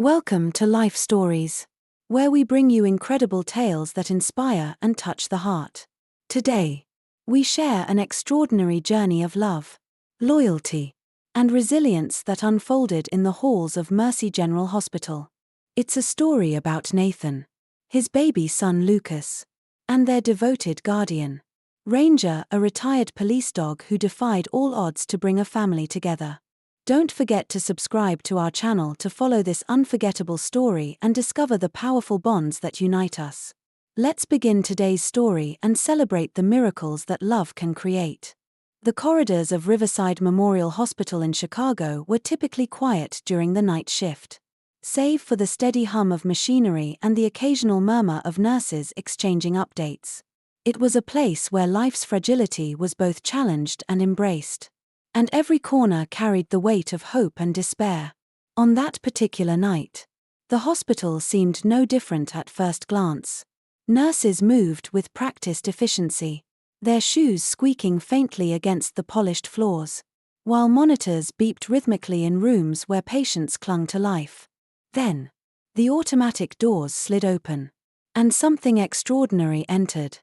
Welcome to Life Stories, where we bring you incredible tales that inspire and touch the heart. Today, we share an extraordinary journey of love, loyalty, and resilience that unfolded in the halls of Mercy General Hospital. It's a story about Nathan, his baby son Lucas, and their devoted guardian, Ranger, a retired police dog who defied all odds to bring a family together. Don't forget to subscribe to our channel to follow this unforgettable story and discover the powerful bonds that unite us. Let's begin today's story and celebrate the miracles that love can create. The corridors of Riverside Memorial Hospital in Chicago were typically quiet during the night shift, save for the steady hum of machinery and the occasional murmur of nurses exchanging updates. It was a place where life's fragility was both challenged and embraced, and every corner carried the weight of hope and despair. On that particular night, the hospital seemed no different at first glance. Nurses moved with practiced efficiency, their shoes squeaking faintly against the polished floors, while monitors beeped rhythmically in rooms where patients clung to life. Then, the automatic doors slid open, and something extraordinary entered.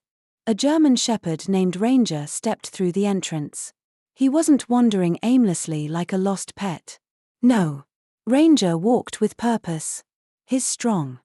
A German shepherd named Ranger stepped through the entrance. He wasn't wandering aimlessly like a lost pet. No. Ranger walked with purpose, his strong,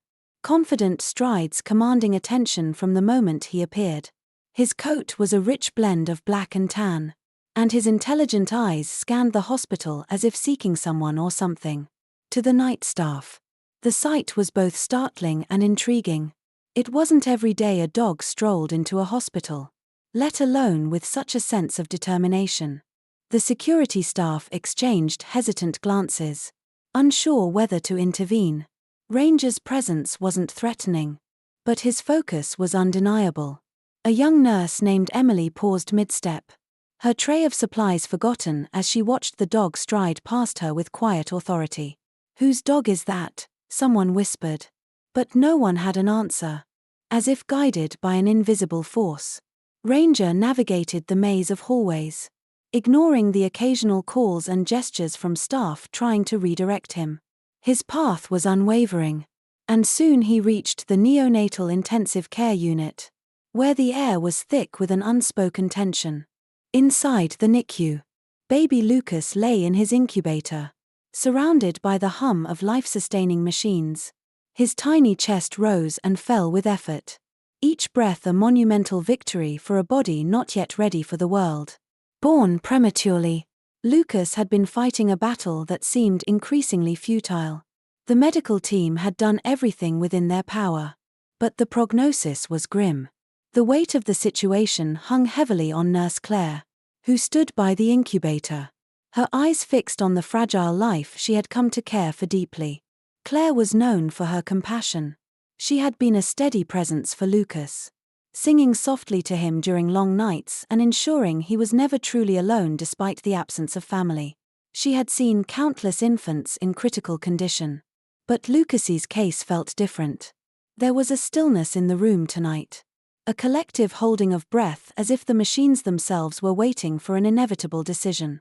confident strides commanding attention from the moment he appeared. His coat was a rich blend of black and tan, and his intelligent eyes scanned the hospital as if seeking someone or something. To the night staff, the sight was both startling and intriguing. It wasn't every day a dog strolled into a hospital, let alone with such a sense of determination. The security staff exchanged hesitant glances, unsure whether to intervene. Ranger's presence wasn't threatening, but his focus was undeniable. A young nurse named Emily paused mid-step, her tray of supplies forgotten as she watched the dog stride past her with quiet authority. "Whose dog is that?" someone whispered. But no one had an answer. As if guided by an invisible force, Ranger navigated the maze of hallways, ignoring the occasional calls and gestures from staff trying to redirect him. His path was unwavering, and soon he reached the neonatal intensive care unit, where the air was thick with an unspoken tension. Inside the NICU, baby Lucas lay in his incubator, surrounded by the hum of life-sustaining machines. His tiny chest rose and fell with effort, each breath a monumental victory for a body not yet ready for the world. Born prematurely, Lucas had been fighting a battle that seemed increasingly futile. The medical team had done everything within their power, but the prognosis was grim. The weight of the situation hung heavily on Nurse Claire, who stood by the incubator, her eyes fixed on the fragile life she had come to care for deeply. Claire was known for her compassion. She had been a steady presence for Lucas, singing softly to him during long nights and ensuring he was never truly alone despite the absence of family. She had seen countless infants in critical condition. But Lucas's case felt different. There was a stillness in the room tonight, a collective holding of breath as if the machines themselves were waiting for an inevitable decision.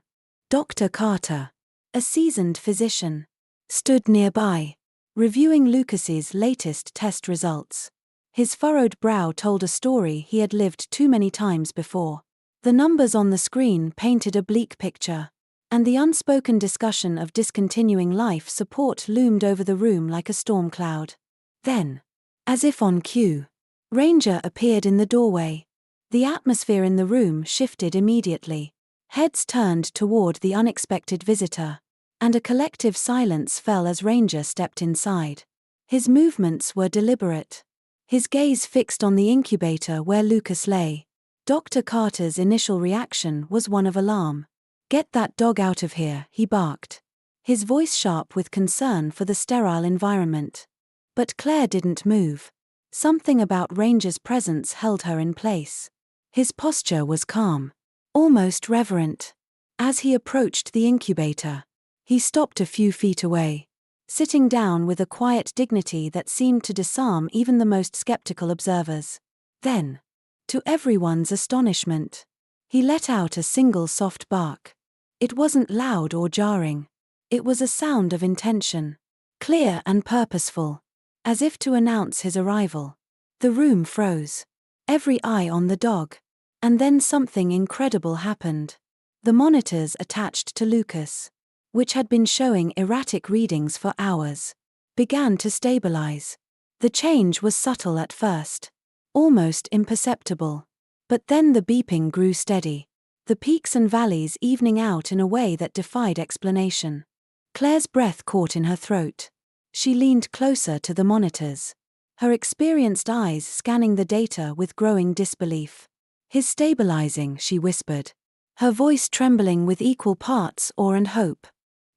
Dr. Carter, a seasoned physician, stood nearby, reviewing Lucas's latest test results. His furrowed brow told a story he had lived too many times before. The numbers on the screen painted a bleak picture, and the unspoken discussion of discontinuing life support loomed over the room like a storm cloud. Then, as if on cue, Ranger appeared in the doorway. The atmosphere in the room shifted immediately. Heads turned toward the unexpected visitor, and a collective silence fell as Ranger stepped inside. His movements were deliberate, his gaze fixed on the incubator where Lucas lay. Dr. Carter's initial reaction was one of alarm. "Get that dog out of here," he barked, his voice sharp with concern for the sterile environment. But Claire didn't move. Something about Ranger's presence held her in place. His posture was calm, almost reverent. As he approached the incubator, he stopped a few feet away, sitting down with a quiet dignity that seemed to disarm even the most skeptical observers. Then, to everyone's astonishment, he let out a single soft bark. It wasn't loud or jarring. It was a sound of intention. clear and purposeful, as if to announce his arrival. The room froze. Every eye on the dog. And then something incredible happened. The monitors attached to Lucas, which had been showing erratic readings for hours, began to stabilize. The change was subtle at first, almost imperceptible. But then the beeping grew steady, the peaks and valleys evening out in a way that defied explanation. Claire's breath caught in her throat. She leaned closer to the monitors, her experienced eyes scanning the data with growing disbelief. "He's stabilizing," she whispered, her voice trembling with equal parts awe and hope.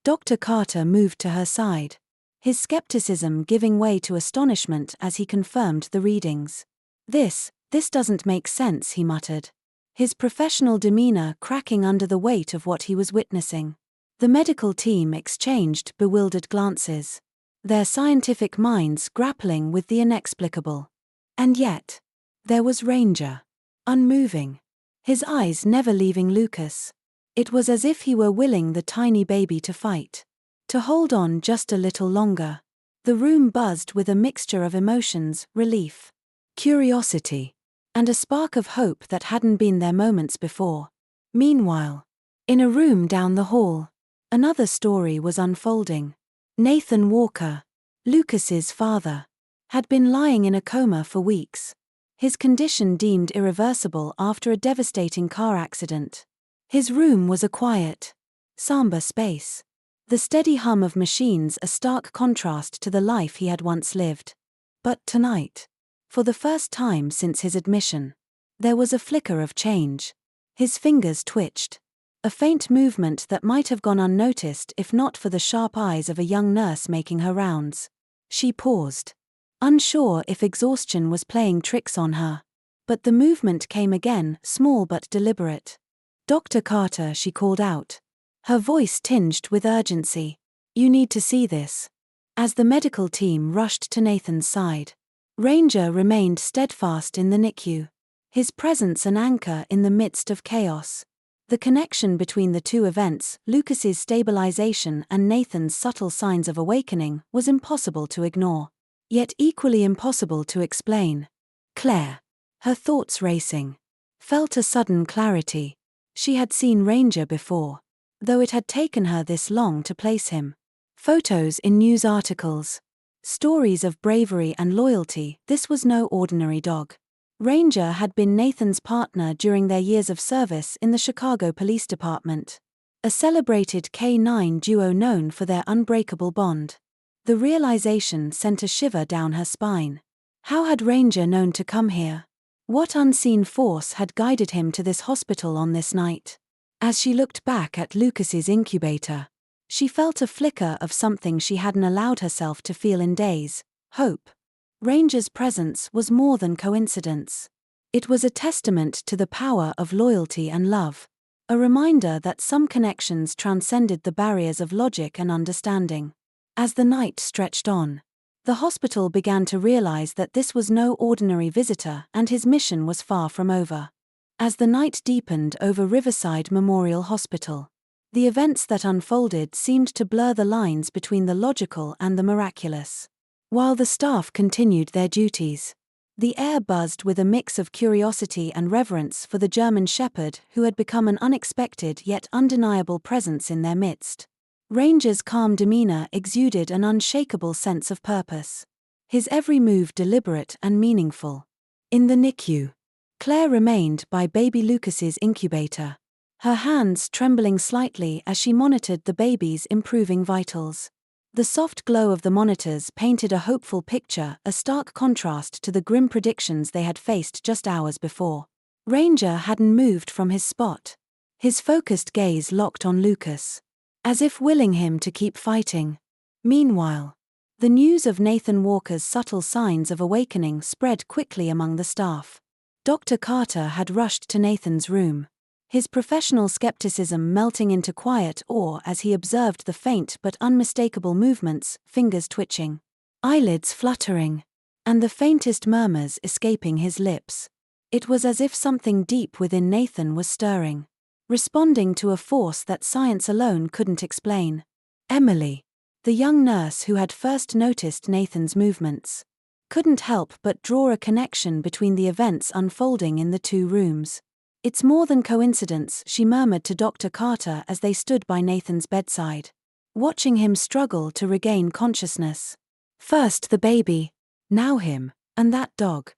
Dr. Carter moved to her side, his skepticism giving way to astonishment as he confirmed the readings. This doesn't make sense," he muttered, his professional demeanor cracking under the weight of what he was witnessing. The medical team exchanged bewildered glances, their scientific minds grappling with the inexplicable. And yet, there was Ranger, unmoving, his eyes never leaving Lucas. It was as if he were willing the tiny baby to fight, to hold on just a little longer. The room buzzed with a mixture of emotions, relief, curiosity, and a spark of hope that hadn't been there moments before. Meanwhile, in a room down the hall, another story was unfolding. Nathan Walker, Lucas's father, had been lying in a coma for weeks, his condition deemed irreversible after a devastating car accident. His room was a quiet, somber space, the steady hum of machines a stark contrast to the life he had once lived. But tonight, for the first time since his admission, there was a flicker of change. His fingers twitched, a faint movement that might have gone unnoticed if not for the sharp eyes of a young nurse making her rounds. She paused, unsure if exhaustion was playing tricks on her. But the movement came again, small but deliberate. "Dr. Carter," she called out, her voice tinged with urgency. "You need to see this." As the medical team rushed to Nathan's side, Ranger remained steadfast in the NICU, his presence an anchor in the midst of chaos. The connection between the two events, Lucas's stabilization and Nathan's subtle signs of awakening, was impossible to ignore. Yet equally impossible to explain. Claire, her thoughts racing, felt a sudden clarity. She had seen Ranger before, though it had taken her this long to place him. Photos in news articles, stories of bravery and loyalty. This was no ordinary dog. Ranger had been Nathan's partner during their years of service in the Chicago Police Department, a celebrated K-9 duo known for their unbreakable bond. The realization sent a shiver down her spine. How had Ranger known to come here? What unseen force had guided him to this hospital on this night? As she looked back at Lucas's incubator, she felt a flicker of something she hadn't allowed herself to feel in days: hope. Ranger's presence was more than coincidence. It was a testament to the power of loyalty and love, a reminder that some connections transcended the barriers of logic and understanding. As the night stretched on, the hospital began to realize that this was no ordinary visitor and his mission was far from over. As the night deepened over Riverside Memorial Hospital, the events that unfolded seemed to blur the lines between the logical and the miraculous. While the staff continued their duties, the air buzzed with a mix of curiosity and reverence for the German Shepherd who had become an unexpected yet undeniable presence in their midst. Ranger's calm demeanor exuded an unshakable sense of purpose, his every move deliberate and meaningful. In the NICU, Claire remained by baby Lucas's incubator, her hands trembling slightly as she monitored the baby's improving vitals. The soft glow of the monitors painted a hopeful picture, a stark contrast to the grim predictions they had faced just hours before. Ranger hadn't moved from his spot, his focused gaze locked on Lucas, as if willing him to keep fighting. Meanwhile, the news of Nathan Walker's subtle signs of awakening spread quickly among the staff. Dr. Carter had rushed to Nathan's room, his professional skepticism melting into quiet awe as he observed the faint but unmistakable movements, fingers twitching, eyelids fluttering, and the faintest murmurs escaping his lips. It was as if something deep within Nathan was stirring, responding to a force that science alone couldn't explain. "Emily." the young nurse who had first noticed Nathan's movements, couldn't help but draw a connection between the events unfolding in the two rooms. "It's more than coincidence," she murmured to Dr. Carter as they stood by Nathan's bedside, watching him struggle to regain consciousness. First the baby, now him, and that dog.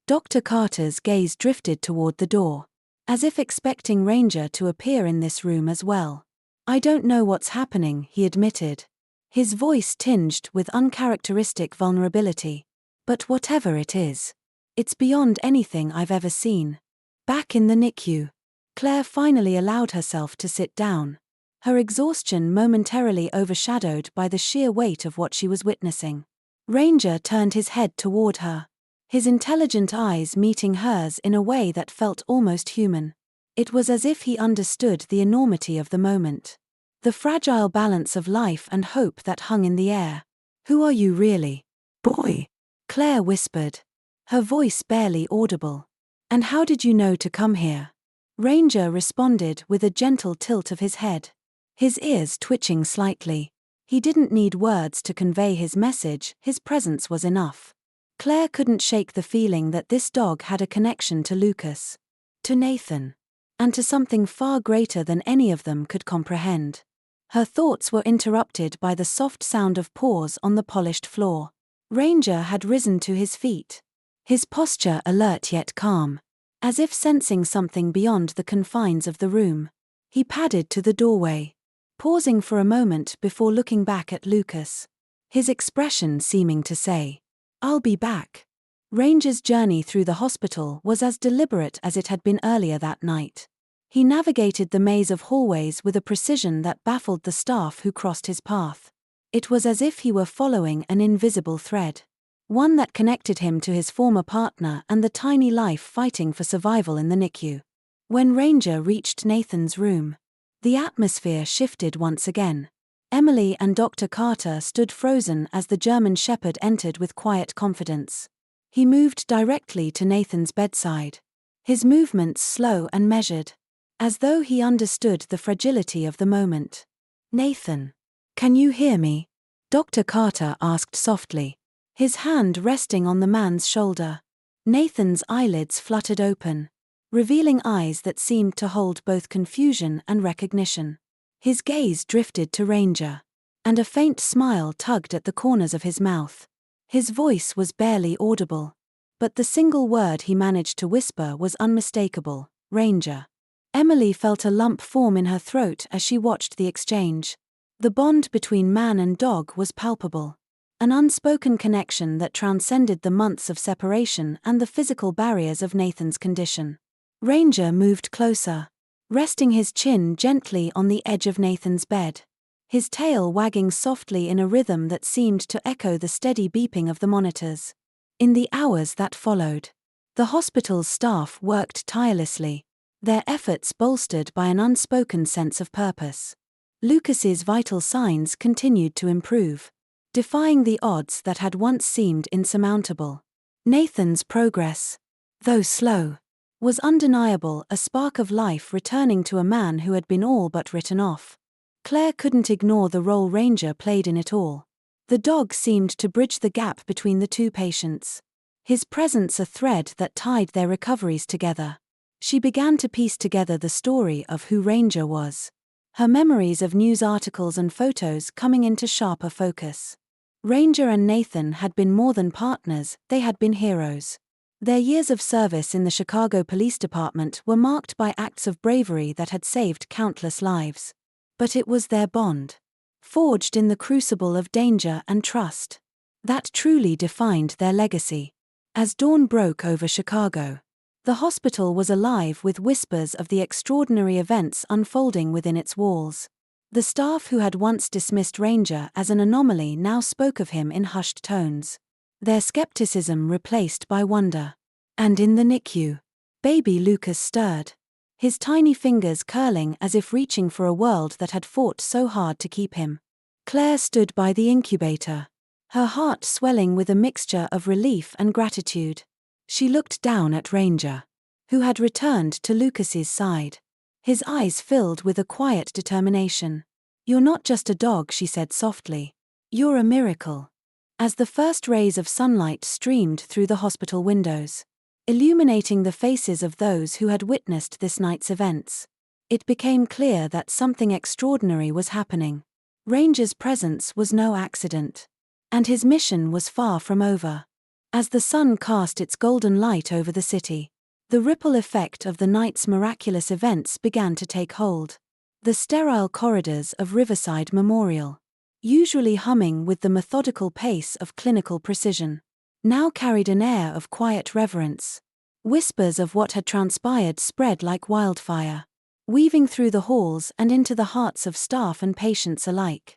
Dr. Carter's gaze drifted toward the door, as if expecting Ranger to appear in this room as well. "I don't know what's happening," he admitted, his voice tinged with uncharacteristic vulnerability. "But whatever it is, it's beyond anything I've ever seen." Back in the NICU, Claire finally allowed herself to sit down, her exhaustion momentarily overshadowed by the sheer weight of what she was witnessing. Ranger turned his head toward her, his intelligent eyes meeting hers in a way that felt almost human. It was as if he understood the enormity of the moment, the fragile balance of life and hope that hung in the air. "Who are you really, boy?" Claire whispered, her voice barely audible. "And how did you know to come here?" Ranger responded with a gentle tilt of his head, his ears twitching slightly. He didn't need words to convey his message, his presence was enough. Claire couldn't shake the feeling that this dog had a connection to Lucas, to Nathan, and to something far greater than any of them could comprehend. Her thoughts were interrupted by the soft sound of paws on the polished floor. Ranger had risen to his feet, his posture alert yet calm, as if sensing something beyond the confines of the room. He padded to the doorway, pausing for a moment before looking back at Lucas, his expression seeming to say, "I'll be back." Ranger's journey through the hospital was as deliberate as it had been earlier that night. He navigated the maze of hallways with a precision that baffled the staff who crossed his path. It was as if he were following an invisible thread, one that connected him to his former partner and the tiny life fighting for survival in the NICU. When Ranger reached Nathan's room, the atmosphere shifted once again. Emily and Dr. Carter stood frozen as the German Shepherd entered with quiet confidence. He moved directly to Nathan's bedside, his movements slow and measured, as though he understood the fragility of the moment. "Nathan, can you hear me?" Dr. Carter asked softly, his hand resting on the man's shoulder. Nathan's eyelids fluttered open, revealing eyes that seemed to hold both confusion and recognition. His gaze drifted to Ranger, and a faint smile tugged at the corners of his mouth. His voice was barely audible, but the single word he managed to whisper was unmistakable: "Ranger." Emily felt a lump form in her throat as she watched the exchange. The bond between man and dog was palpable, an unspoken connection that transcended the months of separation and the physical barriers of Nathan's condition. Ranger moved closer, resting his chin gently on the edge of Nathan's bed, his tail wagging softly in a rhythm that seemed to echo the steady beeping of the monitors. In the hours that followed, the hospital's staff worked tirelessly, their efforts bolstered by an unspoken sense of purpose. Lucas's vital signs continued to improve, defying the odds that had once seemed insurmountable. Nathan's progress, though slow, was undeniable, a spark of life returning to a man who had been all but written off. Claire couldn't ignore the role Ranger played in it all. The dog seemed to bridge the gap between the two patients, his presence a thread that tied their recoveries together. She began to piece together the story of who Ranger was, her memories of news articles and photos coming into sharper focus. Ranger and Nathan had been more than partners, they had been heroes. Their years of service in the Chicago Police Department were marked by acts of bravery that had saved countless lives. But it was their bond, forged in the crucible of danger and trust, that truly defined their legacy. As dawn broke over Chicago, the hospital was alive with whispers of the extraordinary events unfolding within its walls. The staff who had once dismissed Ranger as an anomaly now spoke of him in hushed tones, their skepticism replaced by wonder. And in the NICU, baby Lucas stirred, his tiny fingers curling as if reaching for a world that had fought so hard to keep him. Claire stood by the incubator, her heart swelling with a mixture of relief and gratitude. She looked down at Ranger, who had returned to Lucas's side, his eyes filled with a quiet determination. "You're not just a dog," she said softly. "You're a miracle." As the first rays of sunlight streamed through the hospital windows, illuminating the faces of those who had witnessed this night's events, it became clear that something extraordinary was happening. Ranger's presence was no accident, and his mission was far from over. As the sun cast its golden light over the city, the ripple effect of the night's miraculous events began to take hold. The sterile corridors of Riverside Memorial, usually humming with the methodical pace of clinical precision, now carried an air of quiet reverence. Whispers of what had transpired spread like wildfire, weaving through the halls and into the hearts of staff and patients alike.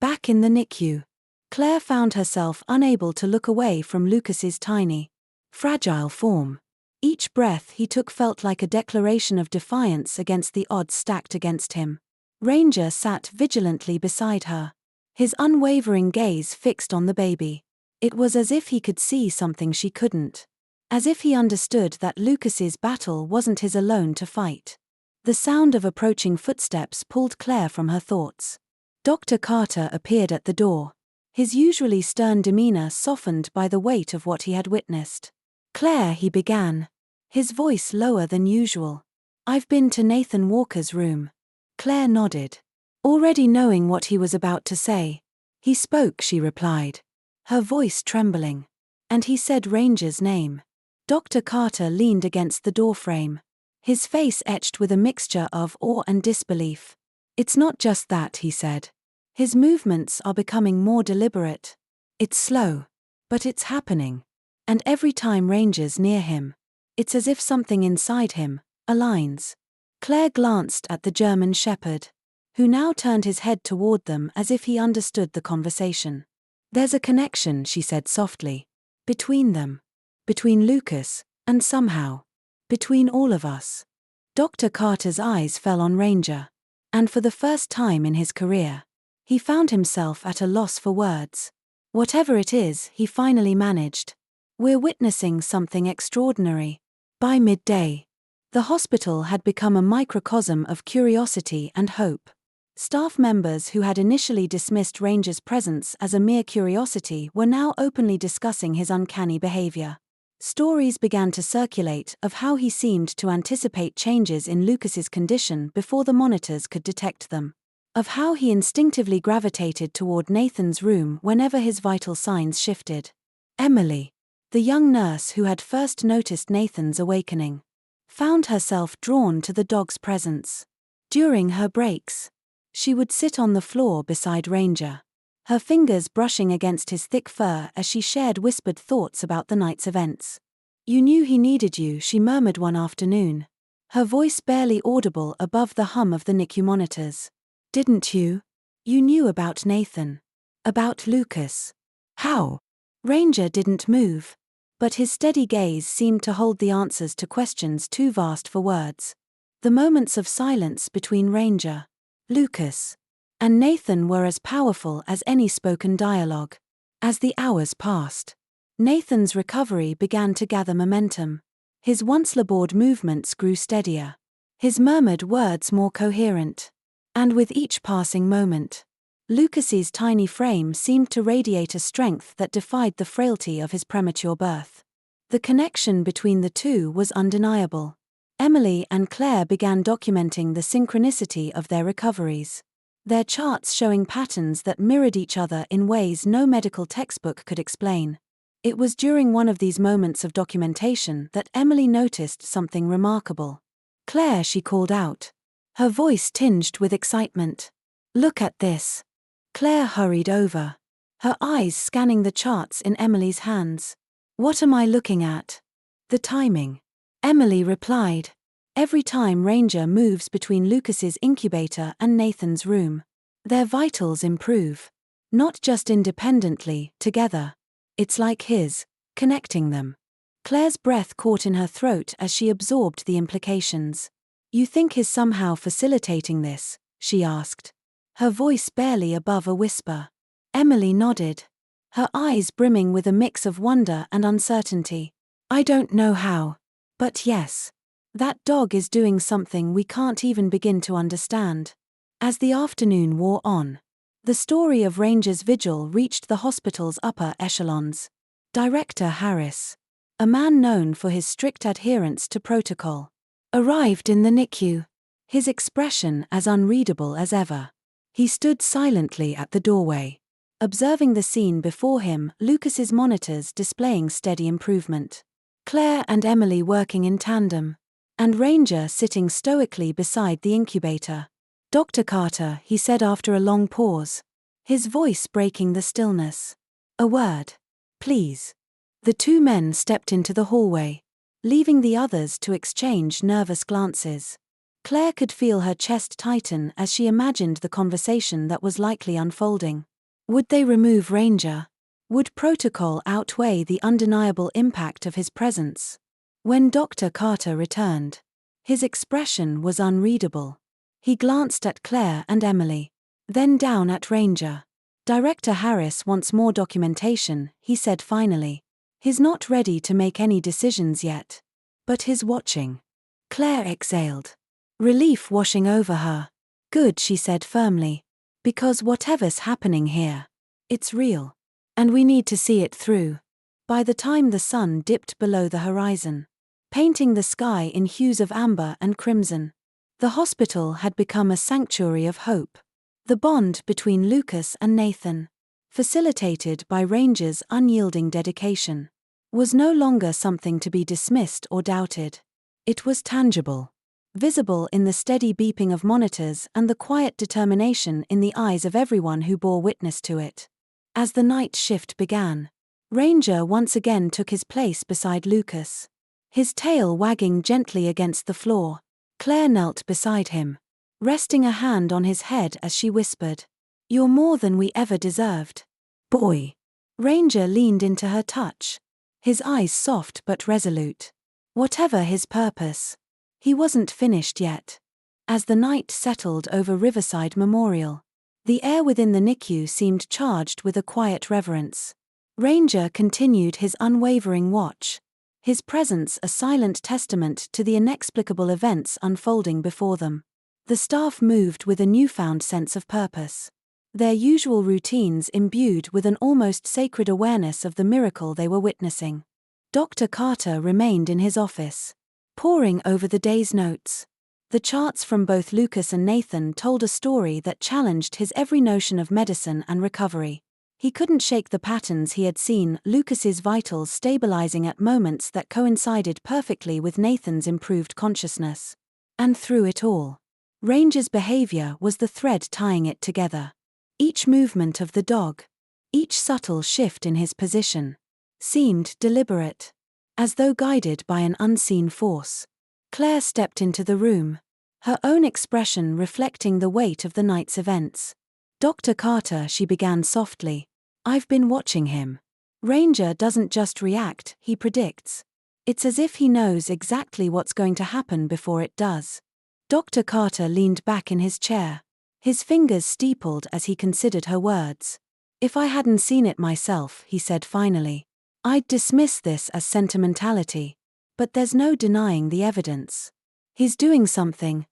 Back in the NICU, Claire found herself unable to look away from Lucas's tiny, fragile form. Each breath he took felt like a declaration of defiance against the odds stacked against him. Ranger sat vigilantly beside her, his unwavering gaze fixed on the baby. It was as if he could see something she couldn't. As if he understood that Lucas's battle wasn't his alone to fight. The sound of approaching footsteps pulled Claire from her thoughts. Dr. Carter appeared at the door, his usually stern demeanor softened by the weight of what he had witnessed. "Claire," he began, his voice lower than usual. "I've been to Nathan Walker's room." Claire nodded, already knowing what he was about to say. "He spoke," she replied, her voice trembling. "And he said Ranger's name." Dr. Carter leaned against the doorframe, his face etched with a mixture of awe and disbelief. "It's not just that," he said. "His movements are becoming more deliberate. It's slow, but it's happening. And every time Ranger's near him, it's as if something inside him aligns." Claire glanced at the German shepherd, who now turned his head toward them as if he understood the conversation. "There's a connection," she said softly, "between them. Between Lucas, and somehow, between all of us." Dr. Carter's eyes fell on Ranger, and for the first time in his career, he found himself at a loss for words. "Whatever it is," he finally managed, "we're witnessing something extraordinary." By midday, the hospital had become a microcosm of curiosity and hope. Staff members who had initially dismissed Ranger's presence as a mere curiosity were now openly discussing his uncanny behavior. Stories began to circulate of how he seemed to anticipate changes in Lucas's condition before the monitors could detect them. Of how he instinctively gravitated toward Nathan's room whenever his vital signs shifted. Emily, the young nurse who had first noticed Nathan's awakening, found herself drawn to the dog's presence. During her breaks, she would sit on the floor beside Ranger, her fingers brushing against his thick fur as she shared whispered thoughts about the night's events. "You knew he needed you," she murmured one afternoon, her voice barely audible above the hum of the NICU monitors. "Didn't you? You knew about Nathan. About Lucas." "How?" Ranger didn't move, but his steady gaze seemed to hold the answers to questions too vast for words. The moments of silence between Ranger, Lucas, and Nathan were as powerful as any spoken dialogue. As the hours passed, Nathan's recovery began to gather momentum. His once labored movements grew steadier, his murmured words more coherent. And with each passing moment, Lucas's tiny frame seemed to radiate a strength that defied the frailty of his premature birth. The connection between the two was undeniable. Emily and Claire began documenting the synchronicity of their recoveries, their charts showing patterns that mirrored each other in ways no medical textbook could explain. It was during one of these moments of documentation that Emily noticed something remarkable. "Claire," she called out, her voice tinged with excitement. "Look at this." Claire hurried over, her eyes scanning the charts in Emily's hands. "What am I looking at?" "The timing," Emily replied. "Every time Ranger moves between Lucas's incubator and Nathan's room, their vitals improve. Not just independently, together. It's like his, connecting them." Claire's breath caught in her throat as she absorbed the implications. "You think he's somehow facilitating this?" she asked, her voice barely above a whisper. Emily nodded, her eyes brimming with a mix of wonder and uncertainty. "I don't know how. But yes. That dog is doing something we can't even begin to understand." As the afternoon wore on, The story of Ranger's vigil reached the hospital's upper echelons. Director Harris, a man known for his strict adherence to protocol, arrived in the NICU, his expression as unreadable as ever. He stood silently at the doorway, observing the scene before him, Lucas's monitors displaying steady improvement, Claire and Emily working in tandem, and Ranger sitting stoically beside the incubator. "Dr. Carter," he said after a long pause, his voice breaking the stillness. "A word, please." The two men stepped into the hallway, leaving the others to exchange nervous glances. Claire could feel her chest tighten as she imagined the conversation that was likely unfolding. Would they remove Ranger? Would protocol outweigh the undeniable impact of his presence? When Dr. Carter returned, his expression was unreadable. He glanced at Claire and Emily, then down at Ranger. "Director Harris wants more documentation," he said finally. "He's not ready to make any decisions yet, but he's watching." Claire exhaled, relief washing over her. "Good," she said firmly, "because whatever's happening here, it's real. And we need to see it through." By the time the sun dipped below the horizon, painting the sky in hues of amber and crimson, the hospital had become a sanctuary of hope. The bond between Lucas and Nathan, facilitated by Ranger's unyielding dedication, was no longer something to be dismissed or doubted. It was tangible, visible in the steady beeping of monitors and the quiet determination in the eyes of everyone who bore witness to it. As the night shift began, Ranger once again took his place beside Lucas, his tail wagging gently against the floor. Claire knelt beside him, resting a hand on his head as she whispered, "You're more than we ever deserved, boy." Ranger leaned into her touch, his eyes soft but resolute. Whatever his purpose, he wasn't finished yet. As the night settled over Riverside Memorial, the air within the NICU seemed charged with a quiet reverence. Ranger continued his unwavering watch, his presence a silent testament to the inexplicable events unfolding before them. The staff moved with a newfound sense of purpose, their usual routines imbued with an almost sacred awareness of the miracle they were witnessing. Dr. Carter remained in his office, poring over the day's notes. The charts from both Lucas and Nathan told a story that challenged his every notion of medicine and recovery. He couldn't shake the patterns he had seen, Lucas's vitals stabilizing at moments that coincided perfectly with Nathan's improved consciousness. And through it all, Ranger's behavior was the thread tying it together. Each movement of the dog, each subtle shift in his position, seemed deliberate, as though guided by an unseen force. Claire stepped into the room, her own expression reflecting the weight of the night's events. "Dr. Carter," she began softly, "I've been watching him. Ranger doesn't just react, he predicts. It's as if he knows exactly what's going to happen before it does." Dr. Carter leaned back in his chair, his fingers steepled as he considered her words. "If I hadn't seen it myself," he said finally, "I'd dismiss this as sentimentality. But there's no denying the evidence. He's doing something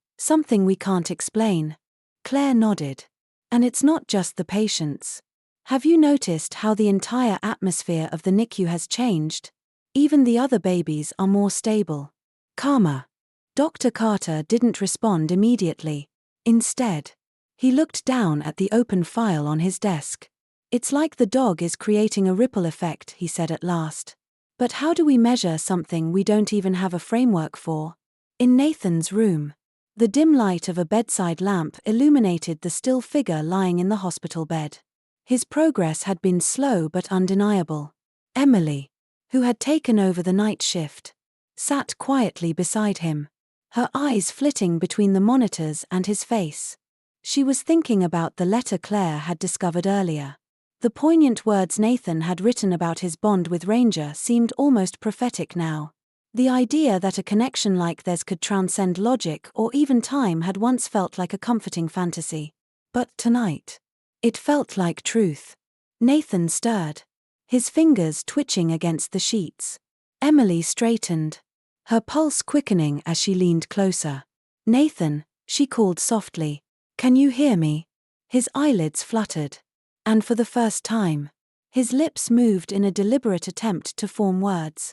we can't explain." Claire nodded. "And it's not just the patients. Have you noticed how the entire atmosphere of the NICU has changed? Even the other babies are more stable, calmer." Dr. Carter didn't respond immediately. Instead, he looked down at the open file on his desk. "It's like the dog is creating a ripple effect," he said at last. "But how do we measure something we don't even have a framework for?" In Nathan's room, the dim light of a bedside lamp illuminated the still figure lying in the hospital bed. His progress had been slow but undeniable. Emily, who had taken over the night shift, sat quietly beside him, her eyes flitting between the monitors and his face. She was thinking about the letter Claire had discovered earlier. The poignant words Nathan had written about his bond with Ranger seemed almost prophetic now. The idea that a connection like theirs could transcend logic or even time had once felt like a comforting fantasy. But tonight, it felt like truth. Nathan stirred, his fingers twitching against the sheets. Emily straightened, her pulse quickening as she leaned closer. "Nathan," she called softly, "can you hear me?" His eyelids fluttered. And for the first time, his lips moved in a deliberate attempt to form words.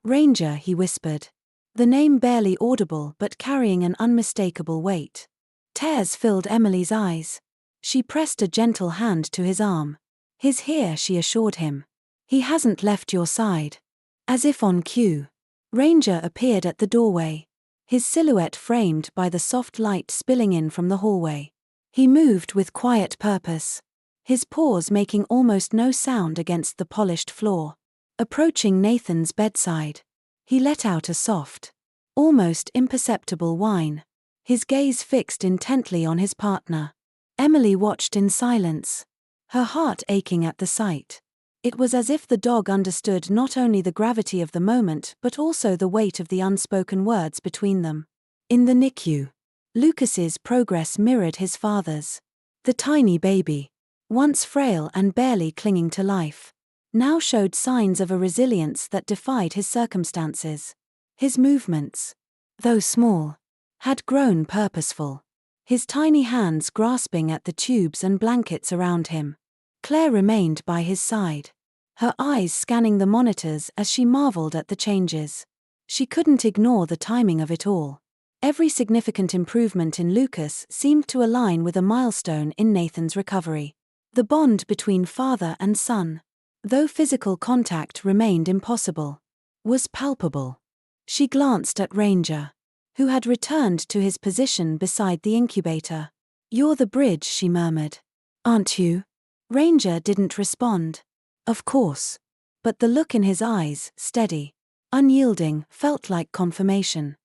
Ranger, he whispered. The name barely audible but carrying an unmistakable weight. Tears filled Emily's eyes. She pressed a gentle hand to his arm. He's here, she assured him. He hasn't left your side. As if on cue, Ranger appeared at the doorway, his silhouette framed by the soft light spilling in from the hallway. He moved with quiet purpose, his paws making almost no sound against the polished floor. Approaching Nathan's bedside, he let out a soft, almost imperceptible whine, his gaze fixed intently on his partner. Emily watched in silence, her heart aching at the sight. It was as if the dog understood not only the gravity of the moment but also the weight of the unspoken words between them. In the NICU, Lucas's progress mirrored his father's. The tiny baby, once frail and barely clinging to life, now showed signs of a resilience that defied his circumstances. His movements, though small, had grown purposeful, his tiny hands grasping at the tubes and blankets around him. Claire remained by his side, her eyes scanning the monitors as she marveled at the changes. She couldn't ignore the timing of it all. Every significant improvement in Lucas seemed to align with a milestone in Nathan's recovery. The bond between father and son, though physical contact remained impossible, was palpable. She glanced at Ranger, who had returned to his position beside the incubator. "You're the bridge," she murmured. "Aren't you?" Ranger didn't respond. Of course. But the look in his eyes, steady, unyielding, felt like confirmation.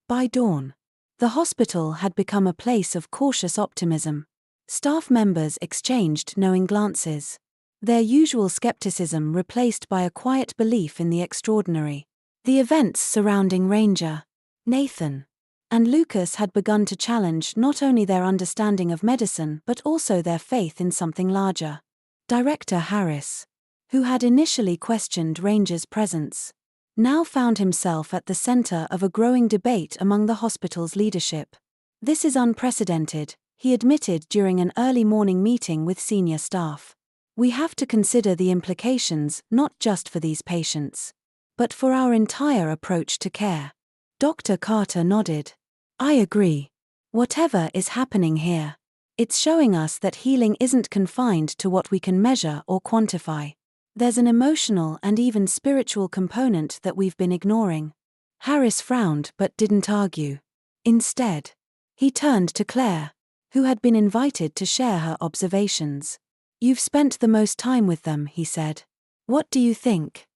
By dawn, the hospital had become a place of cautious optimism. Staff members exchanged knowing glances, their usual skepticism replaced by a quiet belief in the extraordinary. The events surrounding Ranger, Nathan, and Lucas had begun to challenge not only their understanding of medicine but also their faith in something larger. Director Harris, who had initially questioned Ranger's presence, now found himself at the center of a growing debate among the hospital's leadership. "This is unprecedented," he admitted during an early morning meeting with senior staff. "We have to consider the implications not just for these patients, but for our entire approach to care." Dr. Carter nodded. "I agree. Whatever is happening here, it's showing us that healing isn't confined to what we can measure or quantify. There's an emotional and even spiritual component that we've been ignoring." Harris frowned but didn't argue. Instead, he turned to Claire, who had been invited to share her observations. "You've spent the most time with them," he said. "What do you think?"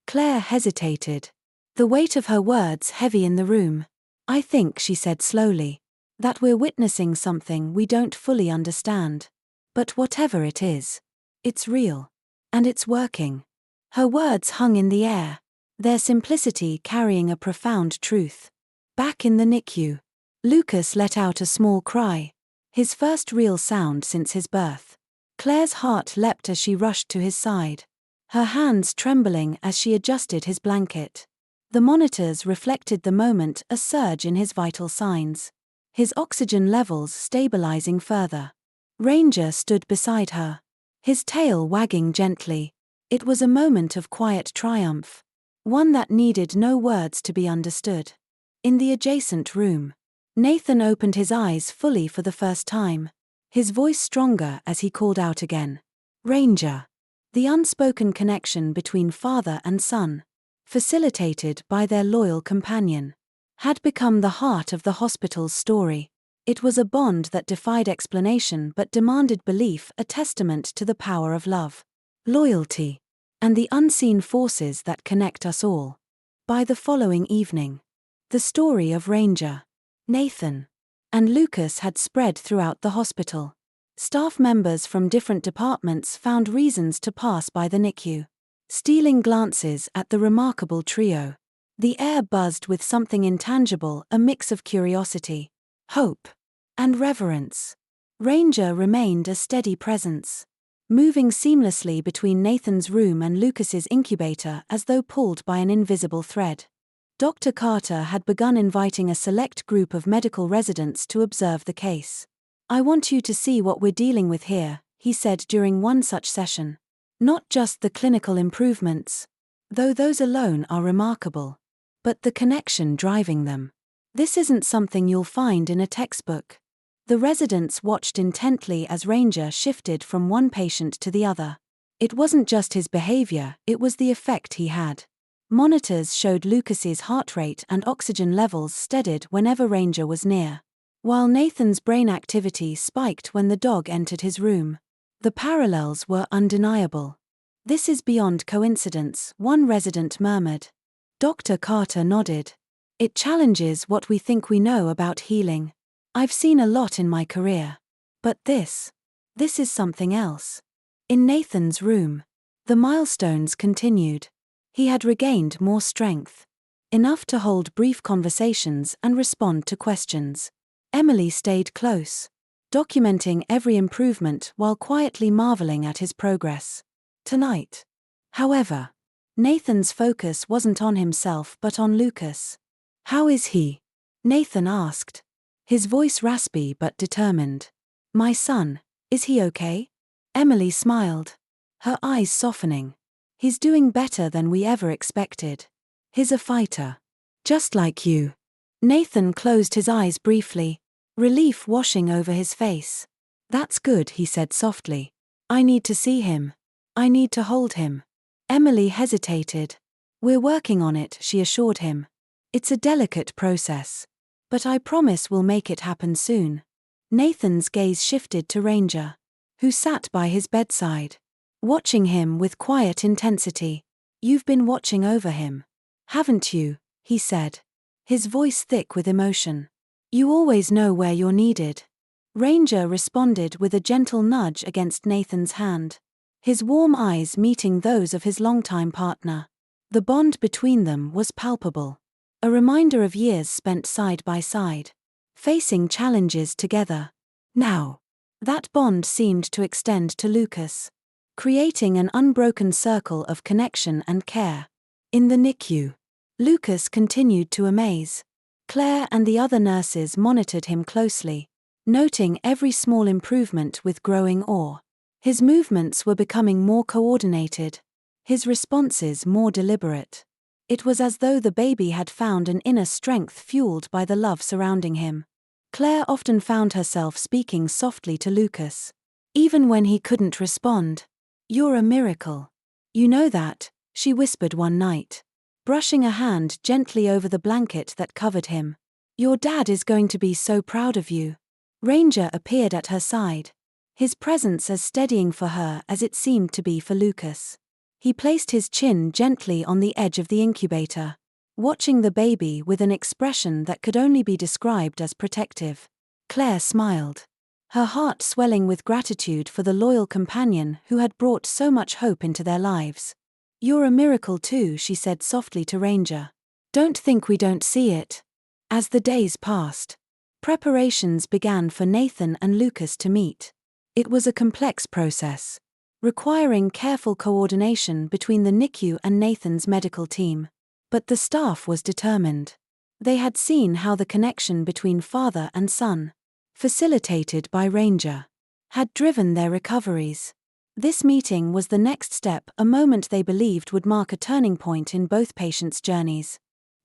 Claire hesitated, the weight of her words heavy in the room. "I think," she said slowly, "that we're witnessing something we don't fully understand. But whatever it is, it's real. And it's working." Her words hung in the air, their simplicity carrying a profound truth. Back in the NICU, Lucas let out a small cry, his first real sound since his birth. Claire's heart leapt as she rushed to his side, her hands trembling as she adjusted his blanket. The monitors reflected the moment a surge in his vital signs, his oxygen levels stabilizing further. Ranger stood beside her, his tail wagging gently. It was a moment of quiet triumph, one that needed no words to be understood. In the adjacent room, Nathan opened his eyes fully for the first time, his voice stronger as he called out again. "Ranger." The unspoken connection between father and son, facilitated by their loyal companion, had become the heart of the hospital's story. It was a bond that defied explanation but demanded belief, a testament to the power of love, loyalty, and the unseen forces that connect us all. By the following evening, the story of Ranger, Nathan, and Lucas had spread throughout the hospital. Staff members from different departments found reasons to pass by the NICU, stealing glances at the remarkable trio. The air buzzed with something intangible, a mix of curiosity, hope, and reverence. Ranger remained a steady presence, moving seamlessly between Nathan's room and Lucas's incubator as though pulled by an invisible thread. Dr. Carter had begun inviting a select group of medical residents to observe the case. I want you to see what we're dealing with here, he said during one such session. Not just the clinical improvements, though those alone are remarkable, but the connection driving them. This isn't something you'll find in a textbook. The residents watched intently as Ranger shifted from one patient to the other. It wasn't just his behavior, it was the effect he had. Monitors showed Lucas's heart rate and oxygen levels steadied whenever Ranger was near, while Nathan's brain activity spiked when the dog entered his room. The parallels were undeniable. This is beyond coincidence, one resident murmured. Dr. Carter nodded. It challenges what we think we know about healing. I've seen a lot in my career. But this is something else. In Nathan's room, the milestones continued. He had regained more strength. Enough to hold brief conversations and respond to questions. Emily stayed close, documenting every improvement while quietly marveling at his progress. Tonight, however, Nathan's focus wasn't on himself but on Lucas. How is he? Nathan asked, his voice raspy but determined. My son, is he okay? Emily smiled, her eyes softening. He's doing better than we ever expected. He's a fighter. Just like you. Nathan closed his eyes briefly, relief washing over his face. That's good, he said softly. I need to see him. I need to hold him. Emily hesitated. We're working on it, she assured him. It's a delicate process. But I promise we'll make it happen soon. Nathan's gaze shifted to Ranger, who sat by his bedside, watching him with quiet intensity. You've been watching over him, haven't you? He said, his voice thick with emotion. You always know where you're needed. Ranger responded with a gentle nudge against Nathan's hand, his warm eyes meeting those of his longtime partner. The bond between them was palpable, a reminder of years spent side by side, facing challenges together. Now, that bond seemed to extend to Lucas, creating an unbroken circle of connection and care. In the NICU, Lucas continued to amaze. Claire and the other nurses monitored him closely, noting every small improvement with growing awe. His movements were becoming more coordinated, his responses more deliberate. It was as though the baby had found an inner strength fueled by the love surrounding him. Claire often found herself speaking softly to Lucas, even when he couldn't respond. You're a miracle. You know that, she whispered one night, brushing a hand gently over the blanket that covered him. Your dad is going to be so proud of you. Ranger appeared at her side, his presence as steadying for her as it seemed to be for Lucas. He placed his chin gently on the edge of the incubator, watching the baby with an expression that could only be described as protective. Claire smiled, her heart swelling with gratitude for the loyal companion who had brought so much hope into their lives. You're a miracle too, she said softly to Ranger. Don't think we don't see it. As the days passed, preparations began for Nathan and Lucas to meet. It was a complex process, requiring careful coordination between the NICU and Nathan's medical team. But the staff was determined. They had seen how the connection between father and son, facilitated by Ranger, had driven their recoveries. This meeting was the next step, a moment they believed would mark a turning point in both patients' journeys.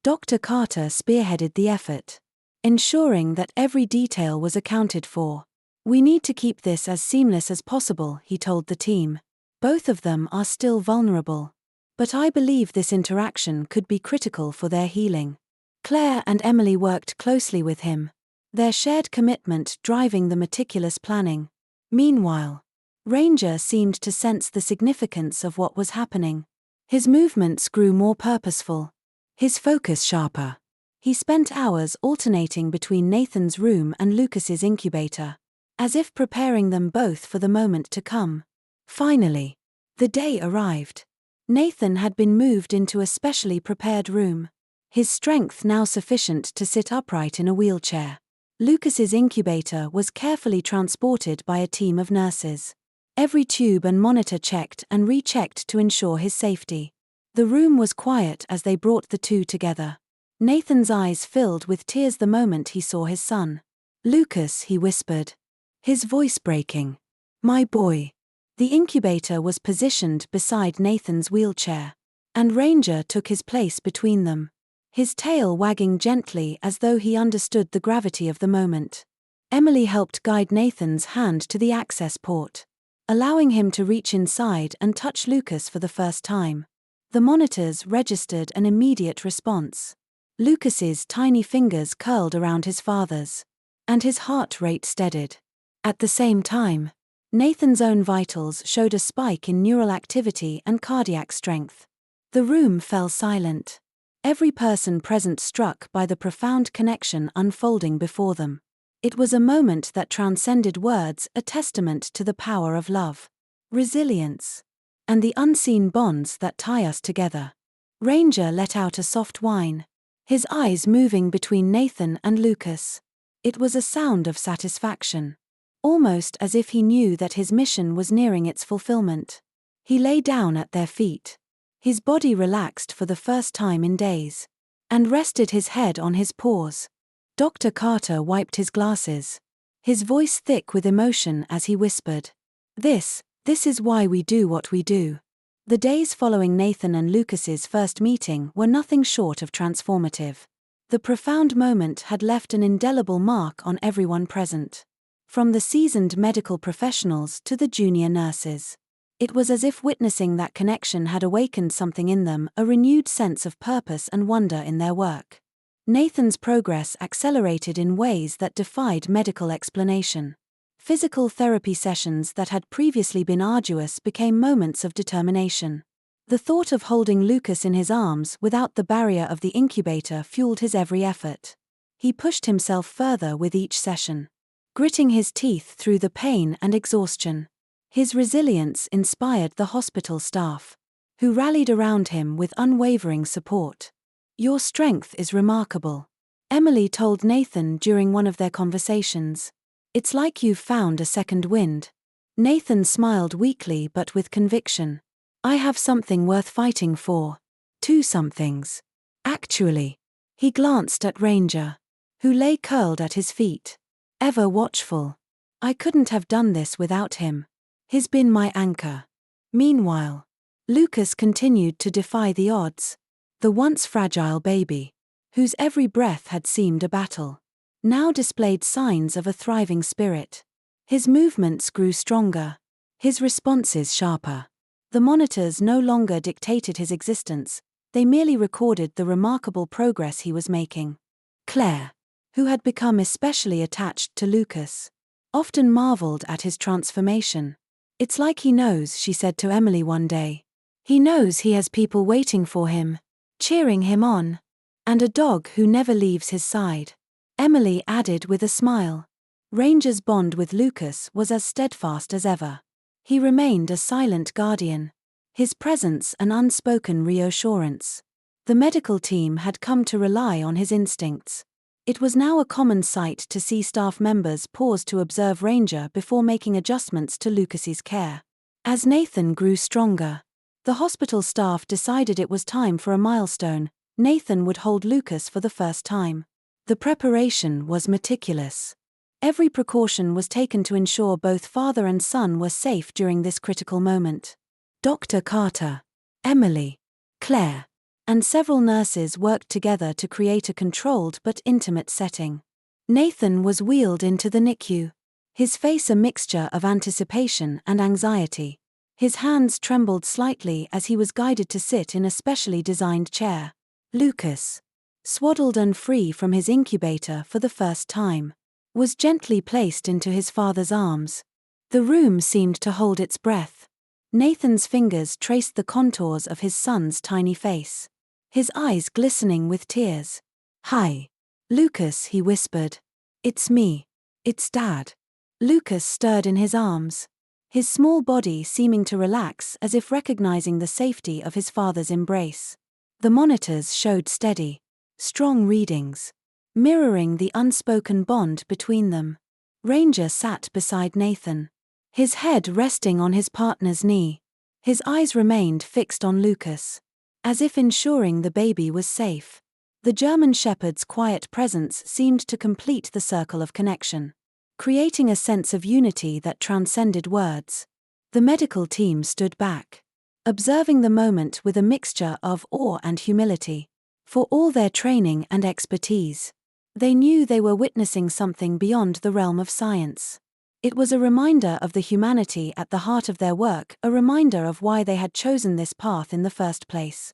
Dr. Carter spearheaded the effort, ensuring that every detail was accounted for. We need to keep this as seamless as possible, he told the team. Both of them are still vulnerable, but I believe this interaction could be critical for their healing. Claire and Emily worked closely with him, their shared commitment driving the meticulous planning. Meanwhile, Ranger seemed to sense the significance of what was happening. His movements grew more purposeful, his focus sharper. He spent hours alternating between Nathan's room and Lucas's incubator, as if preparing them both for the moment to come. Finally, the day arrived. Nathan had been moved into a specially prepared room, his strength now sufficient to sit upright in a wheelchair. Lucas's incubator was carefully transported by a team of nurses, every tube and monitor checked and rechecked to ensure his safety. The room was quiet as they brought the two together. Nathan's eyes filled with tears the moment he saw his son. Lucas, he whispered, his voice breaking. "My boy." The incubator was positioned beside Nathan's wheelchair, and Ranger took his place between them, his tail wagging gently as though he understood the gravity of the moment. Emily helped guide Nathan's hand to the access port, allowing him to reach inside and touch Lucas for the first time. The monitors registered an immediate response. Lucas's tiny fingers curled around his father's, and his heart rate steadied. At the same time, Nathan's own vitals showed a spike in neural activity and cardiac strength. The room fell silent, every person present struck by the profound connection unfolding before them. It was a moment that transcended words, a testament to the power of love, resilience, and the unseen bonds that tie us together. Ranger let out a soft whine, his eyes moving between Nathan and Lucas. It was a sound of satisfaction, almost as if he knew that his mission was nearing its fulfillment. He lay down at their feet, his body relaxed for the first time in days, and rested his head on his paws. Dr. Carter wiped his glasses, his voice thick with emotion as he whispered, This is why we do what we do." The days following Nathan and Lucas's first meeting were nothing short of transformative. The profound moment had left an indelible mark on everyone present, from the seasoned medical professionals to the junior nurses. It was as if witnessing that connection had awakened something in them, a renewed sense of purpose and wonder in their work. Nathan's progress accelerated in ways that defied medical explanation. Physical therapy sessions that had previously been arduous became moments of determination. The thought of holding Lucas in his arms without the barrier of the incubator fueled his every effort. He pushed himself further with each session, gritting his teeth through the pain and exhaustion. His resilience inspired the hospital staff, who rallied around him with unwavering support. "Your strength is remarkable," Emily told Nathan during one of their conversations. "It's like you've found a second wind." Nathan smiled weakly but with conviction. "I have something worth fighting for. Two somethings, actually." He glanced at Ranger, who lay curled at his feet, ever watchful. "I couldn't have done this without him. He's been my anchor." Meanwhile, Lucas continued to defy the odds. The once fragile baby, whose every breath had seemed a battle, now displayed signs of a thriving spirit. His movements grew stronger, his responses sharper. The monitors no longer dictated his existence, they merely recorded the remarkable progress he was making. Claire, who had become especially attached to Lucas, often marveled at his transformation. "It's like he knows," she said to Emily one day. "He knows he has people waiting for him, cheering him on, and a dog who never leaves his side." Emily added with a smile. Ranger's bond with Lucas was as steadfast as ever. He remained a silent guardian, his presence an unspoken reassurance. The medical team had come to rely on his instincts. It was now a common sight to see staff members pause to observe Ranger before making adjustments to Lucas's care. As Nathan grew stronger, the hospital staff decided it was time for a milestone. Nathan would hold Lucas for the first time. The preparation was meticulous. Every precaution was taken to ensure both father and son were safe during this critical moment. Dr. Carter, Emily, Claire, and several nurses worked together to create a controlled but intimate setting. Nathan was wheeled into the NICU, his face a mixture of anticipation and anxiety. His hands trembled slightly as he was guided to sit in a specially designed chair. Lucas, swaddled and free from his incubator for the first time, was gently placed into his father's arms. The room seemed to hold its breath. Nathan's fingers traced the contours of his son's tiny face, his eyes glistening with tears. "Hi, Lucas," he whispered. "It's me. It's Dad." Lucas stirred in his arms, his small body seeming to relax as if recognizing the safety of his father's embrace. The monitors showed steady, strong readings, mirroring the unspoken bond between them. Ranger sat beside Nathan, his head resting on his partner's knee. His eyes remained fixed on Lucas, as if ensuring the baby was safe. The German shepherd's quiet presence seemed to complete the circle of connection. creating a sense of unity that transcended words. The medical team stood back, observing the moment with a mixture of awe and humility. For all their training and expertise, they knew they were witnessing something beyond the realm of science. It was a reminder of the humanity at the heart of their work, a reminder of why they had chosen this path in the first place.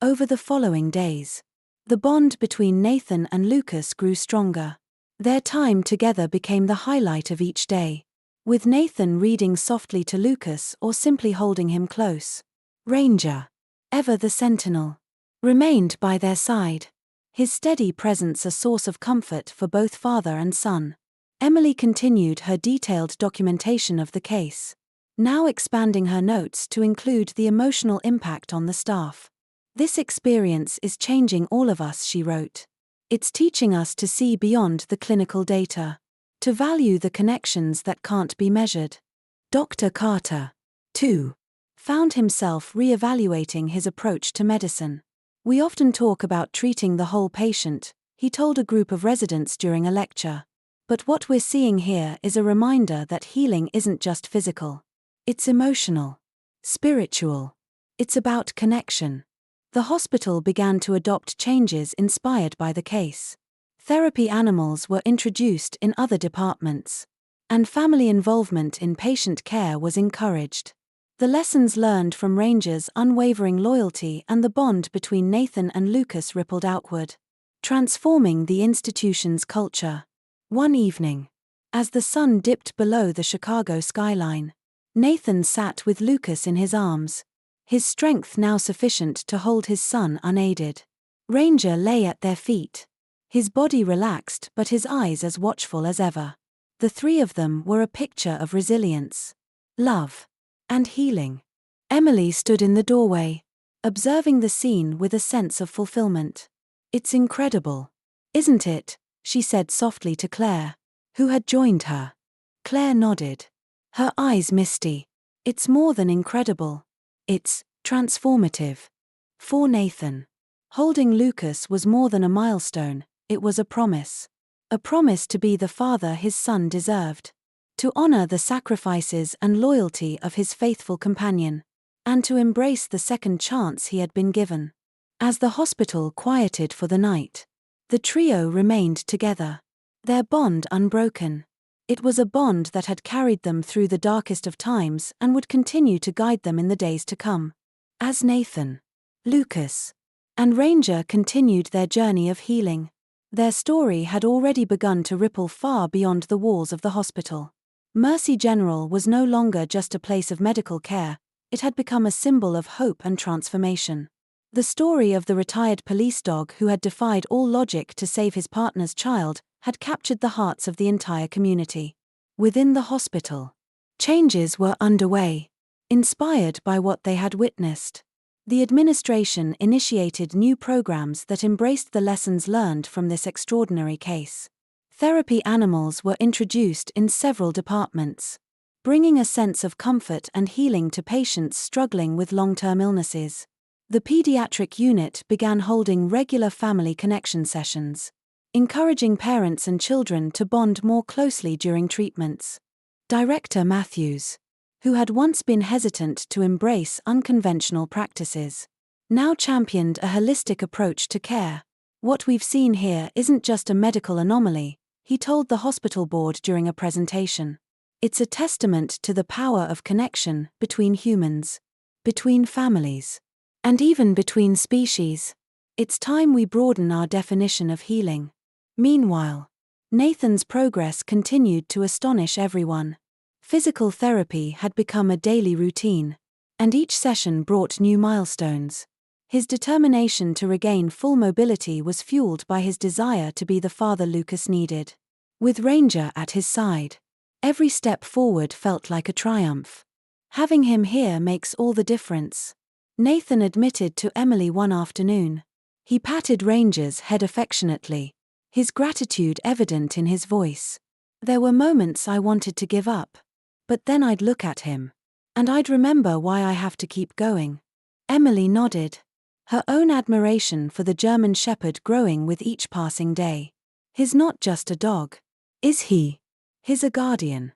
Over the following days, the bond between Nathan and Lucas grew stronger. Their time together became the highlight of each day, with Nathan reading softly to Lucas or simply holding him close. Ranger, ever the sentinel, remained by their side, his steady presence a source of comfort for both father and son. Emily continued her detailed documentation of the case, now expanding her notes to include the emotional impact on the staff. "This experience is changing all of us," she wrote. "It's teaching us to see beyond the clinical data, to value the connections that can't be measured." Dr. Carter, too, found himself re-evaluating his approach to medicine. "We often talk about treating the whole patient," he told a group of residents during a lecture. "But what we're seeing here is a reminder that healing isn't just physical. It's emotional, spiritual. It's about connection." The hospital began to adopt changes inspired by the case. Therapy animals were introduced in other departments, and family involvement in patient care was encouraged. The lessons learned from Ranger's unwavering loyalty and the bond between Nathan and Lucas rippled outward, transforming the institution's culture. One evening, as the sun dipped below the Chicago skyline, Nathan sat with Lucas in his arms, his strength now sufficient to hold his son unaided. Ranger lay at their feet, his body relaxed but his eyes as watchful as ever. The three of them were a picture of resilience, love, and healing. Emily stood in the doorway, observing the scene with a sense of fulfillment. "It's incredible, isn't it?" she said softly to Claire, who had joined her. Claire nodded, her eyes misty. "It's more than incredible. It's transformative." For Nathan, holding Lucas was more than a milestone, it was a promise. A promise to be the father his son deserved, to honor the sacrifices and loyalty of his faithful companion, and to embrace the second chance he had been given. As the hospital quieted for the night, the trio remained together, their bond unbroken. It was a bond that had carried them through the darkest of times and would continue to guide them in the days to come. As Nathan, Lucas, and Ranger continued their journey of healing, their story had already begun to ripple far beyond the walls of the hospital. Mercy General was no longer just a place of medical care, it had become a symbol of hope and transformation. The story of the retired police dog who had defied all logic to save his partner's child had captured the hearts of the entire community. Within the hospital, changes were underway, inspired by what they had witnessed. The administration initiated new programs that embraced the lessons learned from this extraordinary case. Therapy animals were introduced in several departments, bringing a sense of comfort and healing to patients struggling with long-term illnesses. The pediatric unit began holding regular family connection sessions, encouraging parents and children to bond more closely during treatments. Director Matthews, who had once been hesitant to embrace unconventional practices, now championed a holistic approach to care. "What we've seen here isn't just a medical anomaly," he told the hospital board during a presentation. "It's a testament to the power of connection between humans, between families, and even between species. It's time we broaden our definition of healing." Meanwhile, Nathan's progress continued to astonish everyone. Physical therapy had become a daily routine, and each session brought new milestones. His determination to regain full mobility was fueled by his desire to be the father Lucas needed. With Ranger at his side, every step forward felt like a triumph. "Having him here makes all the difference," Nathan admitted to Emily one afternoon. He patted Ranger's head affectionately, his gratitude evident in his voice. "There were moments I wanted to give up, but then I'd look at him, and I'd remember why I have to keep going." Emily nodded, her own admiration for the German Shepherd growing with each passing day. "He's not just a dog, is he?" His a guardian.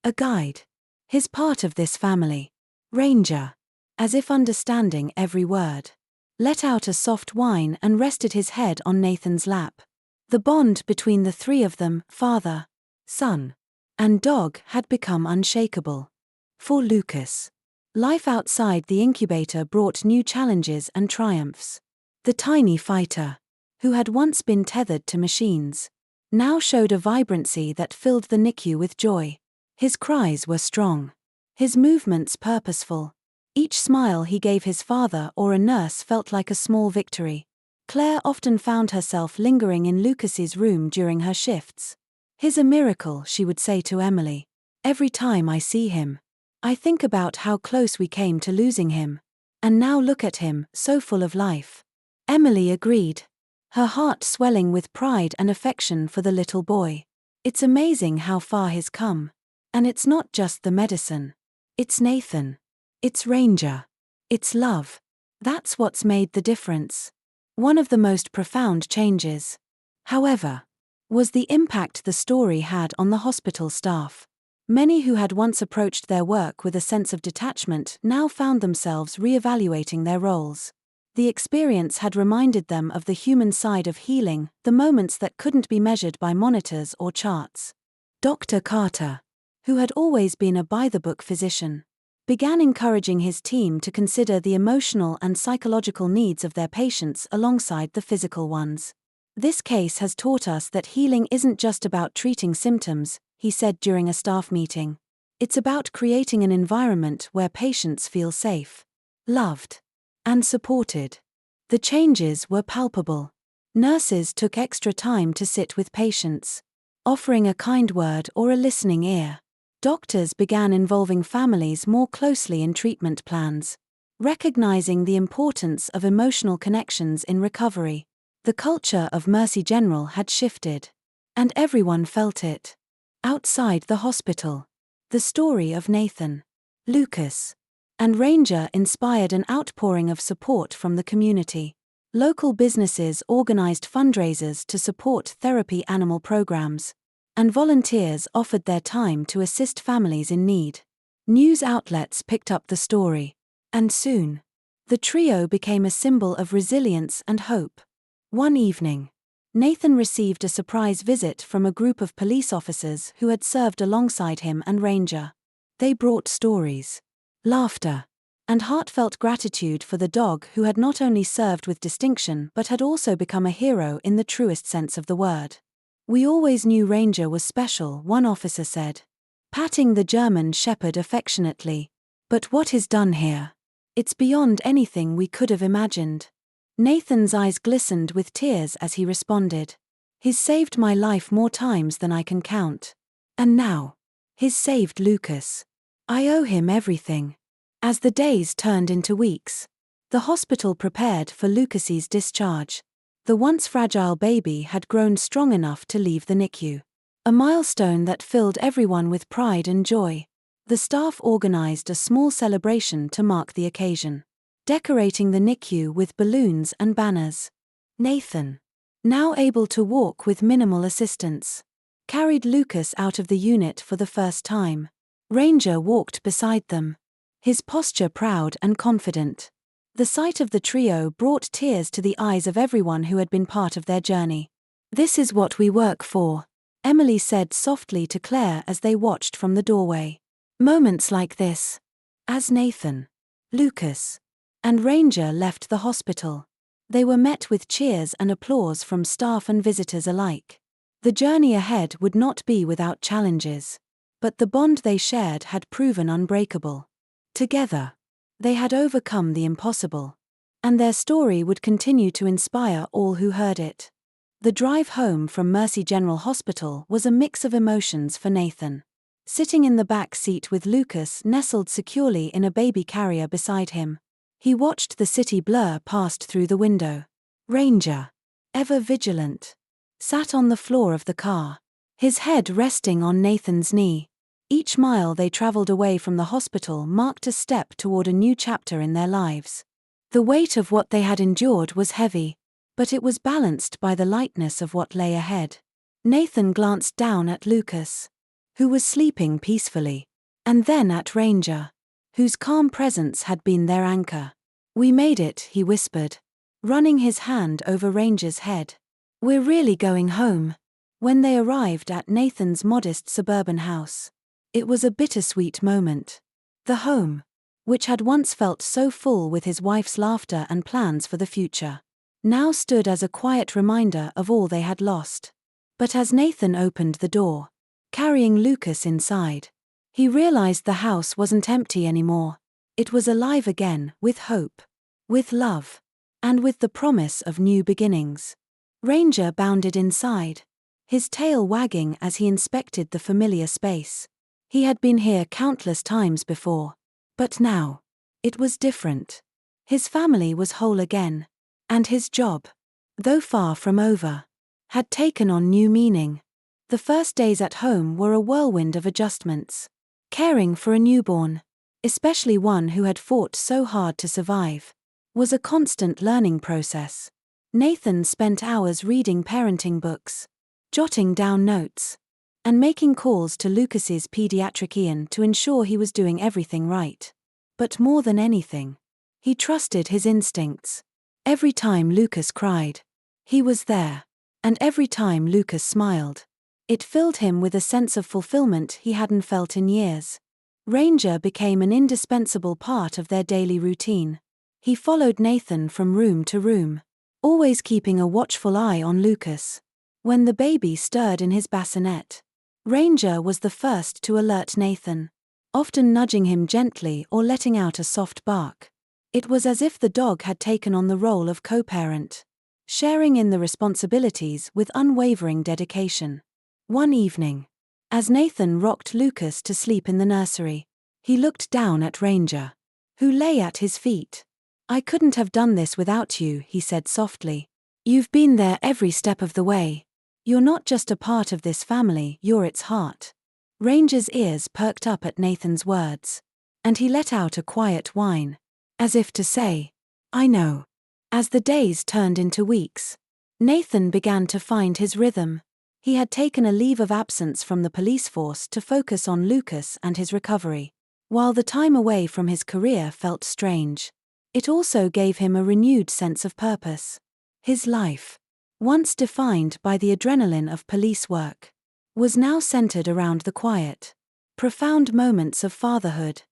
A guide. His part of this family. Ranger. As if understanding every word. Let out a soft whine and rested his head on Nathan's lap. The bond between the three of them, father, son, and dog, had become unshakable. For Lucas, life outside the incubator brought new challenges and triumphs. The tiny fighter, who had once been tethered to machines, now showed a vibrancy that filled the NICU with joy. His cries were strong. His movements purposeful. Each smile he gave his father or a nurse felt like a small victory. Claire often found herself lingering in Lucas's room during her shifts. "He's a miracle," she would say to Emily. "Every time I see him, I think about how close we came to losing him. And now look at him, so full of life." Emily agreed, her heart swelling with pride and affection for the little boy. It's amazing how far he's come. And it's not just the medicine. It's Nathan. It's Ranger. It's love. That's what's made the difference. One of the most profound changes, however, was the impact the story had on the hospital staff. Many who had once approached their work with a sense of detachment now found themselves re-evaluating their roles. The experience had reminded them of the human side of healing, the moments that couldn't be measured by monitors or charts. Dr. Carter, who had always been a by-the-book physician, began encouraging his team to consider the emotional and psychological needs of their patients alongside the physical ones. "This case has taught us that healing isn't just about treating symptoms," he said during a staff meeting. "It's about creating an environment where patients feel safe, loved, and supported." The changes were palpable. Nurses took extra time to sit with patients, offering a kind word or a listening ear. Doctors began involving families more closely in treatment plans, recognizing the importance of emotional connections in recovery. The culture of Mercy General had shifted, and everyone felt it. Outside the hospital, the story of Nathan, Lucas, and Ranger inspired an outpouring of support from the community. Local businesses organized fundraisers to support therapy animal programs, and volunteers offered their time to assist families in need. News outlets picked up the story, and soon, the trio became a symbol of resilience and hope. One evening, Nathan received a surprise visit from a group of police officers who had served alongside him and Ranger. They brought stories, laughter, and heartfelt gratitude for the dog who had not only served with distinction but had also become a hero in the truest sense of the word. "We always knew Ranger was special," one officer said, patting the German shepherd affectionately. "But what he's done here, it's beyond anything we could have imagined." Nathan's eyes glistened with tears as he responded, "He's saved my life more times than I can count. And now, he's saved Lucas. I owe him everything." As the days turned into weeks, the hospital prepared for Lucas's discharge. The once fragile baby had grown strong enough to leave the NICU. A milestone that filled everyone with pride and joy. The staff organized a small celebration to mark the occasion, decorating the NICU with balloons and banners. Nathan, now able to walk with minimal assistance, carried Lucas out of the unit for the first time. Ranger walked beside them, his posture proud and confident. The sight of the trio brought tears to the eyes of everyone who had been part of their journey. "This is what we work for," Emily said softly to Claire as they watched from the doorway. Moments like this, as Nathan, Lucas, and Ranger left the hospital, they were met with cheers and applause from staff and visitors alike. The journey ahead would not be without challenges, but the bond they shared had proven unbreakable. Together, they had overcome the impossible, and their story would continue to inspire all who heard it. The drive home from Mercy General Hospital was a mix of emotions for Nathan. Sitting in the back seat with Lucas nestled securely in a baby carrier beside him, he watched the city blur past through the window. Ranger, ever vigilant, sat on the floor of the car, his head resting on Nathan's knee. Each mile they traveled away from the hospital marked a step toward a new chapter in their lives. The weight of what they had endured was heavy, but it was balanced by the lightness of what lay ahead. Nathan glanced down at Lucas, who was sleeping peacefully. And then at Ranger, whose calm presence had been their anchor. "We made it," he whispered, running his hand over Ranger's head. "We're really going home." When they arrived at Nathan's modest suburban house, it was a bittersweet moment. The home, which had once felt so full with his wife's laughter and plans for the future, now stood as a quiet reminder of all they had lost. But as Nathan opened the door, carrying Lucas inside, he realized the house wasn't empty anymore. It was alive again, with hope, with love, and with the promise of new beginnings. Ranger bounded inside, his tail wagging as he inspected the familiar space. He had been here countless times before, but now, it was different. His family was whole again, and his job, though far from over, had taken on new meaning. The first days at home were a whirlwind of adjustments. Caring for a newborn, especially one who had fought so hard to survive, was a constant learning process. Nathan spent hours reading parenting books, jotting down notes, and making calls to Lucas's pediatrician to ensure he was doing everything right. But more than anything, he trusted his instincts. Every time Lucas cried, he was there, and every time Lucas smiled, it filled him with a sense of fulfillment he hadn't felt in years. Ranger became an indispensable part of their daily routine. He followed Nathan from room to room, always keeping a watchful eye on Lucas. When the baby stirred in his bassinet, Ranger was the first to alert Nathan, often nudging him gently or letting out a soft bark. It was as if the dog had taken on the role of co-parent, sharing in the responsibilities with unwavering dedication. One evening, as Nathan rocked Lucas to sleep in the nursery, he looked down at Ranger, who lay at his feet. "I couldn't have done this without you," he said softly. "You've been there every step of the way. You're not just a part of this family, you're its heart." Ranger's ears perked up at Nathan's words, and he let out a quiet whine, as if to say, "I know." As the days turned into weeks, Nathan began to find his rhythm. He had taken a leave of absence from the police force to focus on Lucas and his recovery. While the time away from his career felt strange, it also gave him a renewed sense of purpose. His life, once defined by the adrenaline of police work, was now centered around the quiet, profound moments of fatherhood.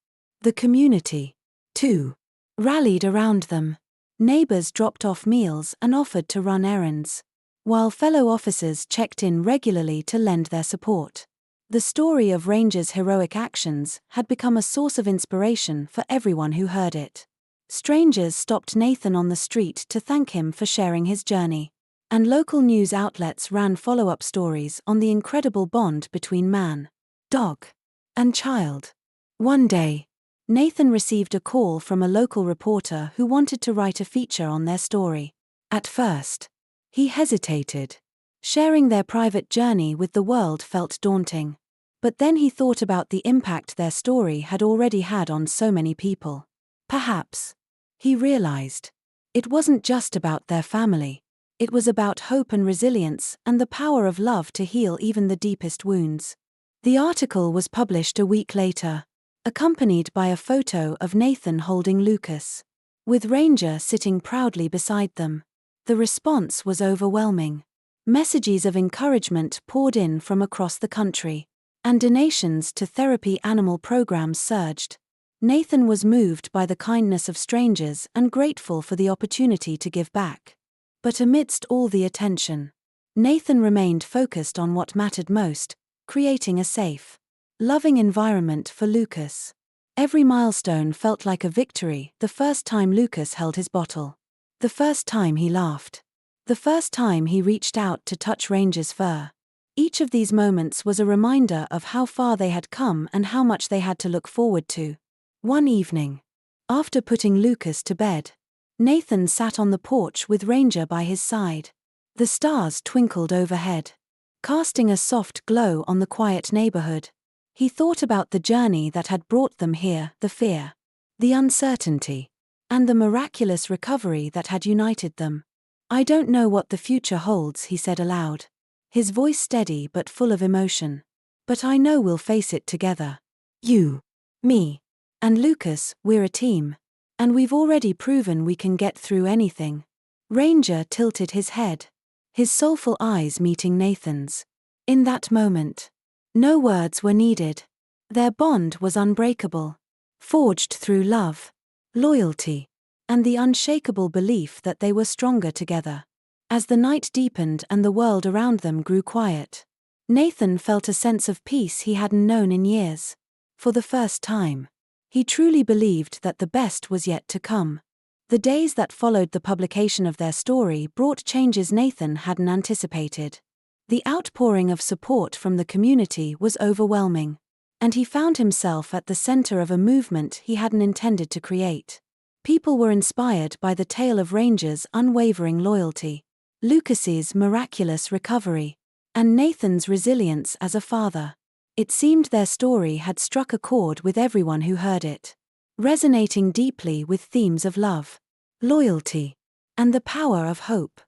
The community, too, rallied around them. Neighbors dropped off meals and offered to run errands, while fellow officers checked in regularly to lend their support. The story of Ranger's heroic actions had become a source of inspiration for everyone who heard it. Strangers stopped Nathan on the street to thank him for sharing his journey, and local news outlets ran follow-up stories on the incredible bond between man, dog, and child. One day, Nathan received a call from a local reporter who wanted to write a feature on their story. At first, he hesitated. Sharing their private journey with the world felt daunting. But then he thought about the impact their story had already had on so many people. Perhaps, he realized, it wasn't just about their family. It was about hope and resilience and the power of love to heal even the deepest wounds. The article was published a week later, accompanied by a photo of Nathan holding Lucas, with Ranger sitting proudly beside them. The response was overwhelming. Messages of encouragement poured in from across the country, and donations to therapy animal programs surged. Nathan was moved by the kindness of strangers and grateful for the opportunity to give back. But amidst all the attention, Nathan remained focused on what mattered most, creating a safe, loving environment for Lucas. Every milestone felt like a victory: the first time Lucas held his bottle, the first time he laughed, the first time he reached out to touch Ranger's fur. Each of these moments was a reminder of how far they had come and how much they had to look forward to. One evening, after putting Lucas to bed, Nathan sat on the porch with Ranger by his side. The stars twinkled overhead, casting a soft glow on the quiet neighborhood. He thought about the journey that had brought them here, the fear, the uncertainty, and the miraculous recovery that had united them. "I don't know what the future holds," he said aloud, his voice steady but full of emotion. But I know we'll face it together. You, me, and Lucas, we're a team. And we've already proven we can get through anything. Ranger tilted his head, his soulful eyes meeting Nathan's. In that moment, no words were needed. Their bond was unbreakable, forged through love, loyalty, and the unshakable belief that they were stronger together. As the night deepened and the world around them grew quiet, Nathan felt a sense of peace he hadn't known in years. For the first time, he truly believed that the best was yet to come. The days that followed the publication of their story brought changes Nathan hadn't anticipated. The outpouring of support from the community was overwhelming, and he found himself at the center of a movement he hadn't intended to create. People were inspired by the tale of Ranger's unwavering loyalty, Lucas's miraculous recovery, and Nathan's resilience as a father. It seemed their story had struck a chord with everyone who heard it, resonating deeply with themes of love, loyalty, and the power of hope.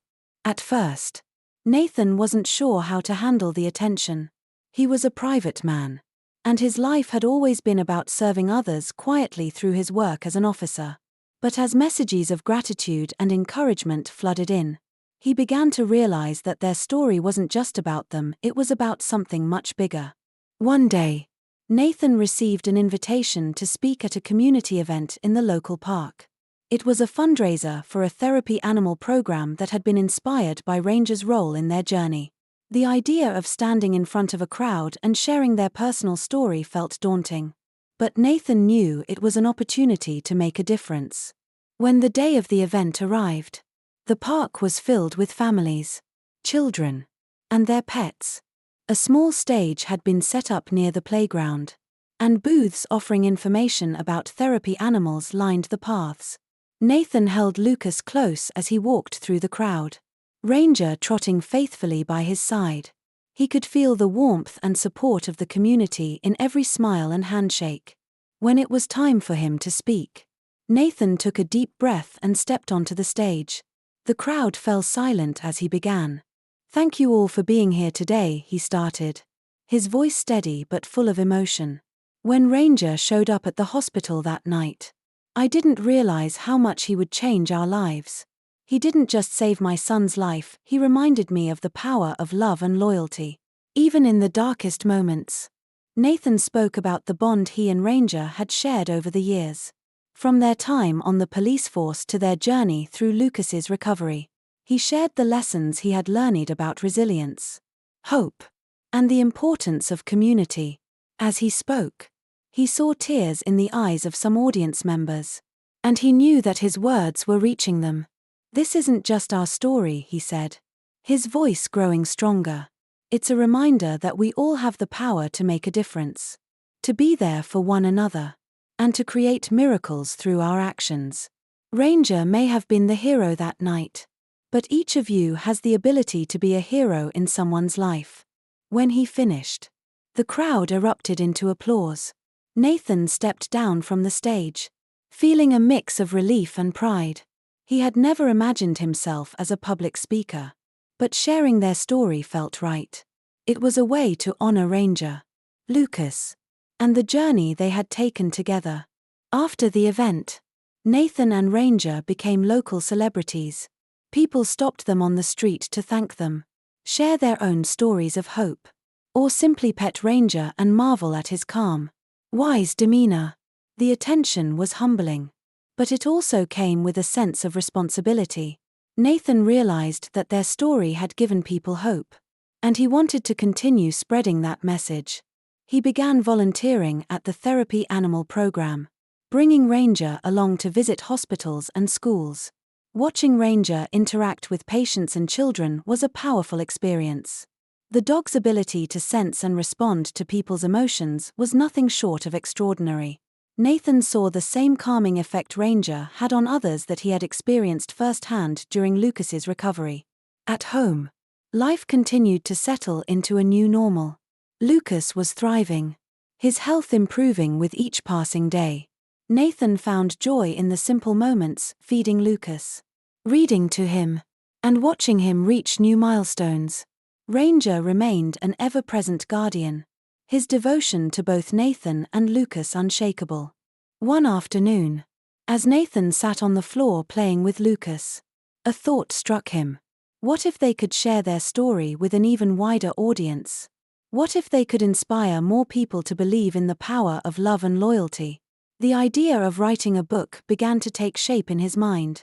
At first, Nathan wasn't sure how to handle the attention. He was a private man, and his life had always been about serving others quietly through his work as an officer. But as messages of gratitude and encouragement flooded in, he began to realize that their story wasn't just about them, it was about something much bigger. One day, Nathan received an invitation to speak at a community event in the local park. It was a fundraiser for a therapy animal program that had been inspired by Ranger's role in their journey. The idea of standing in front of a crowd and sharing their personal story felt daunting. But Nathan knew it was an opportunity to make a difference. When the day of the event arrived, the park was filled with families, children, and their pets. A small stage had been set up near the playground, and booths offering information about therapy animals lined the paths. Nathan held Lucas close as he walked through the crowd, Ranger trotting faithfully by his side. He could feel the warmth and support of the community in every smile and handshake. When it was time for him to speak, Nathan took a deep breath and stepped onto the stage. The crowd fell silent as he began. "Thank you all for being here today," he started, his voice steady but full of emotion. "When Ranger showed up at the hospital that night, I didn't realize how much he would change our lives. He didn't just save my son's life, he reminded me of the power of love and loyalty. Even in the darkest moments." Nathan spoke about the bond he and Ranger had shared over the years. From their time on the police force to their journey through Lucas's recovery, he shared the lessons he had learned about resilience, hope, and the importance of community. As he spoke, he saw tears in the eyes of some audience members, and he knew that his words were reaching them. "This isn't just our story," he said, his voice growing stronger. "It's a reminder that we all have the power to make a difference, to be there for one another, and to create miracles through our actions. Ranger may have been the hero that night, but each of you has the ability to be a hero in someone's life." When he finished, the crowd erupted into applause. Nathan stepped down from the stage, feeling a mix of relief and pride. He had never imagined himself as a public speaker, but sharing their story felt right. It was a way to honor Ranger, Lucas, and the journey they had taken together. After the event, Nathan and Ranger became local celebrities. People stopped them on the street to thank them, share their own stories of hope, or simply pet Ranger and marvel at his calm, wise demeanor. The attention was humbling, but it also came with a sense of responsibility. Nathan realized that their story had given people hope, and he wanted to continue spreading that message. He began volunteering at the therapy animal program, bringing Ranger along to visit hospitals and schools. Watching Ranger interact with patients and children was a powerful experience. The dog's ability to sense and respond to people's emotions was nothing short of extraordinary. Nathan saw the same calming effect Ranger had on others that he had experienced firsthand during Lucas's recovery. At home, life continued to settle into a new normal. Lucas was thriving, his health improving with each passing day. Nathan found joy in the simple moments, feeding Lucas, reading to him, and watching him reach new milestones. Ranger remained an ever-present guardian, his devotion to both Nathan and Lucas unshakable. One afternoon, as Nathan sat on the floor playing with Lucas, a thought struck him. What if they could share their story with an even wider audience? What if they could inspire more people to believe in the power of love and loyalty? The idea of writing a book began to take shape in his mind.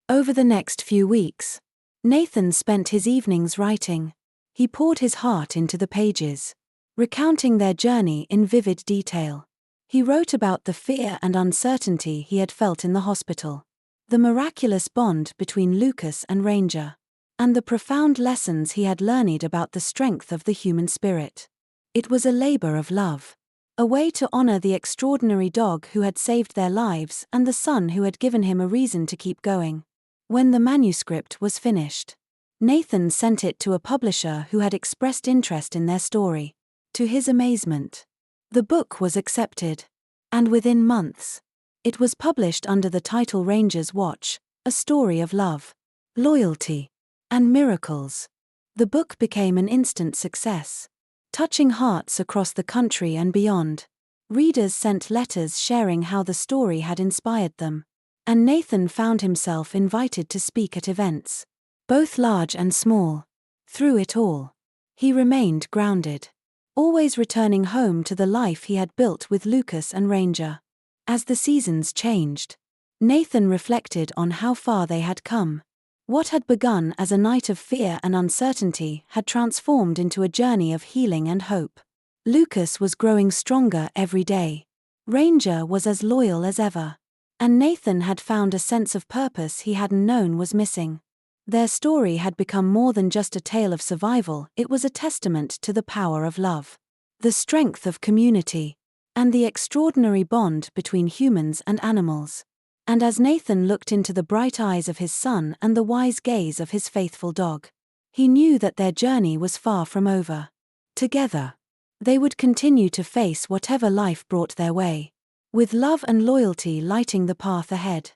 Over the next few weeks, Nathan spent his evenings writing. He poured his heart into the pages, recounting their journey in vivid detail. He wrote about the fear and uncertainty he had felt in the hospital, the miraculous bond between Lucas and Ranger, and the profound lessons he had learned about the strength of the human spirit. It was a labor of love, a way to honor the extraordinary dog who had saved their lives and the son who had given him a reason to keep going. When the manuscript was finished, Nathan sent it to a publisher who had expressed interest in their story. To his amazement, the book was accepted, and within months, it was published under the title Ranger's Watch, a story of love, loyalty, and miracles. The book became an instant success, touching hearts across the country and beyond. Readers sent letters sharing how the story had inspired them, and Nathan found himself invited to speak at events, both large and small. Through it all, he remained grounded, always returning home to the life he had built with Lucas and Ranger. As the seasons changed, Nathan reflected on how far they had come. What had begun as a night of fear and uncertainty had transformed into a journey of healing and hope. Lucas was growing stronger every day. Ranger was as loyal as ever. And Nathan had found a sense of purpose he hadn't known was missing. Their story had become more than just a tale of survival, it was a testament to the power of love, the strength of community, and the extraordinary bond between humans and animals. And as Nathan looked into the bright eyes of his son and the wise gaze of his faithful dog, he knew that their journey was far from over. Together, they would continue to face whatever life brought their way, with love and loyalty lighting the path ahead.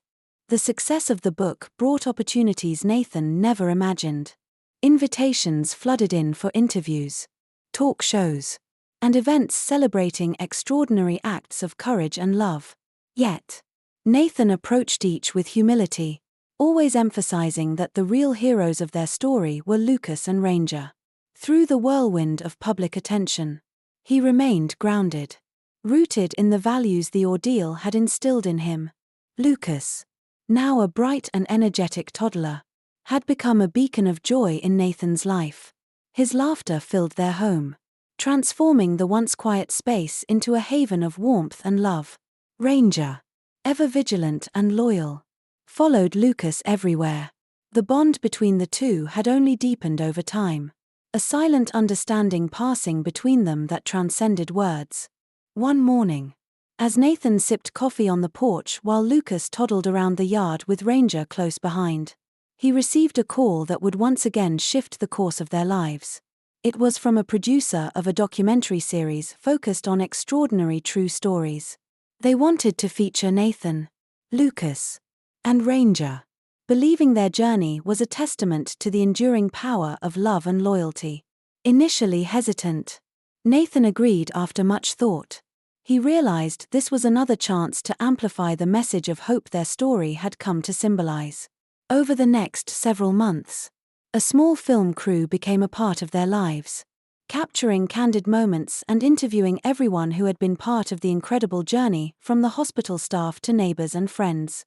The success of the book brought opportunities Nathan never imagined. Invitations flooded in for interviews, talk shows, and events celebrating extraordinary acts of courage and love. Yet, Nathan approached each with humility, always emphasizing that the real heroes of their story were Lucas and Ranger. Through the whirlwind of public attention, he remained grounded, rooted in the values the ordeal had instilled in him. Lucas, now a bright and energetic toddler, had become a beacon of joy in Nathan's life. His laughter filled their home, transforming the once quiet space into a haven of warmth and love. Ranger, ever vigilant and loyal, followed Lucas everywhere. The bond between the two had only deepened over time, a silent understanding passing between them that transcended words. One morning, as Nathan sipped coffee on the porch while Lucas toddled around the yard with Ranger close behind, he received a call that would once again shift the course of their lives. It was from a producer of a documentary series focused on extraordinary true stories. They wanted to feature Nathan, Lucas, and Ranger, believing their journey was a testament to the enduring power of love and loyalty. Initially hesitant, Nathan agreed after much thought. He realized this was another chance to amplify the message of hope their story had come to symbolize. Over the next several months, a small film crew became a part of their lives, capturing candid moments and interviewing everyone who had been part of the incredible journey, from the hospital staff to neighbors and friends.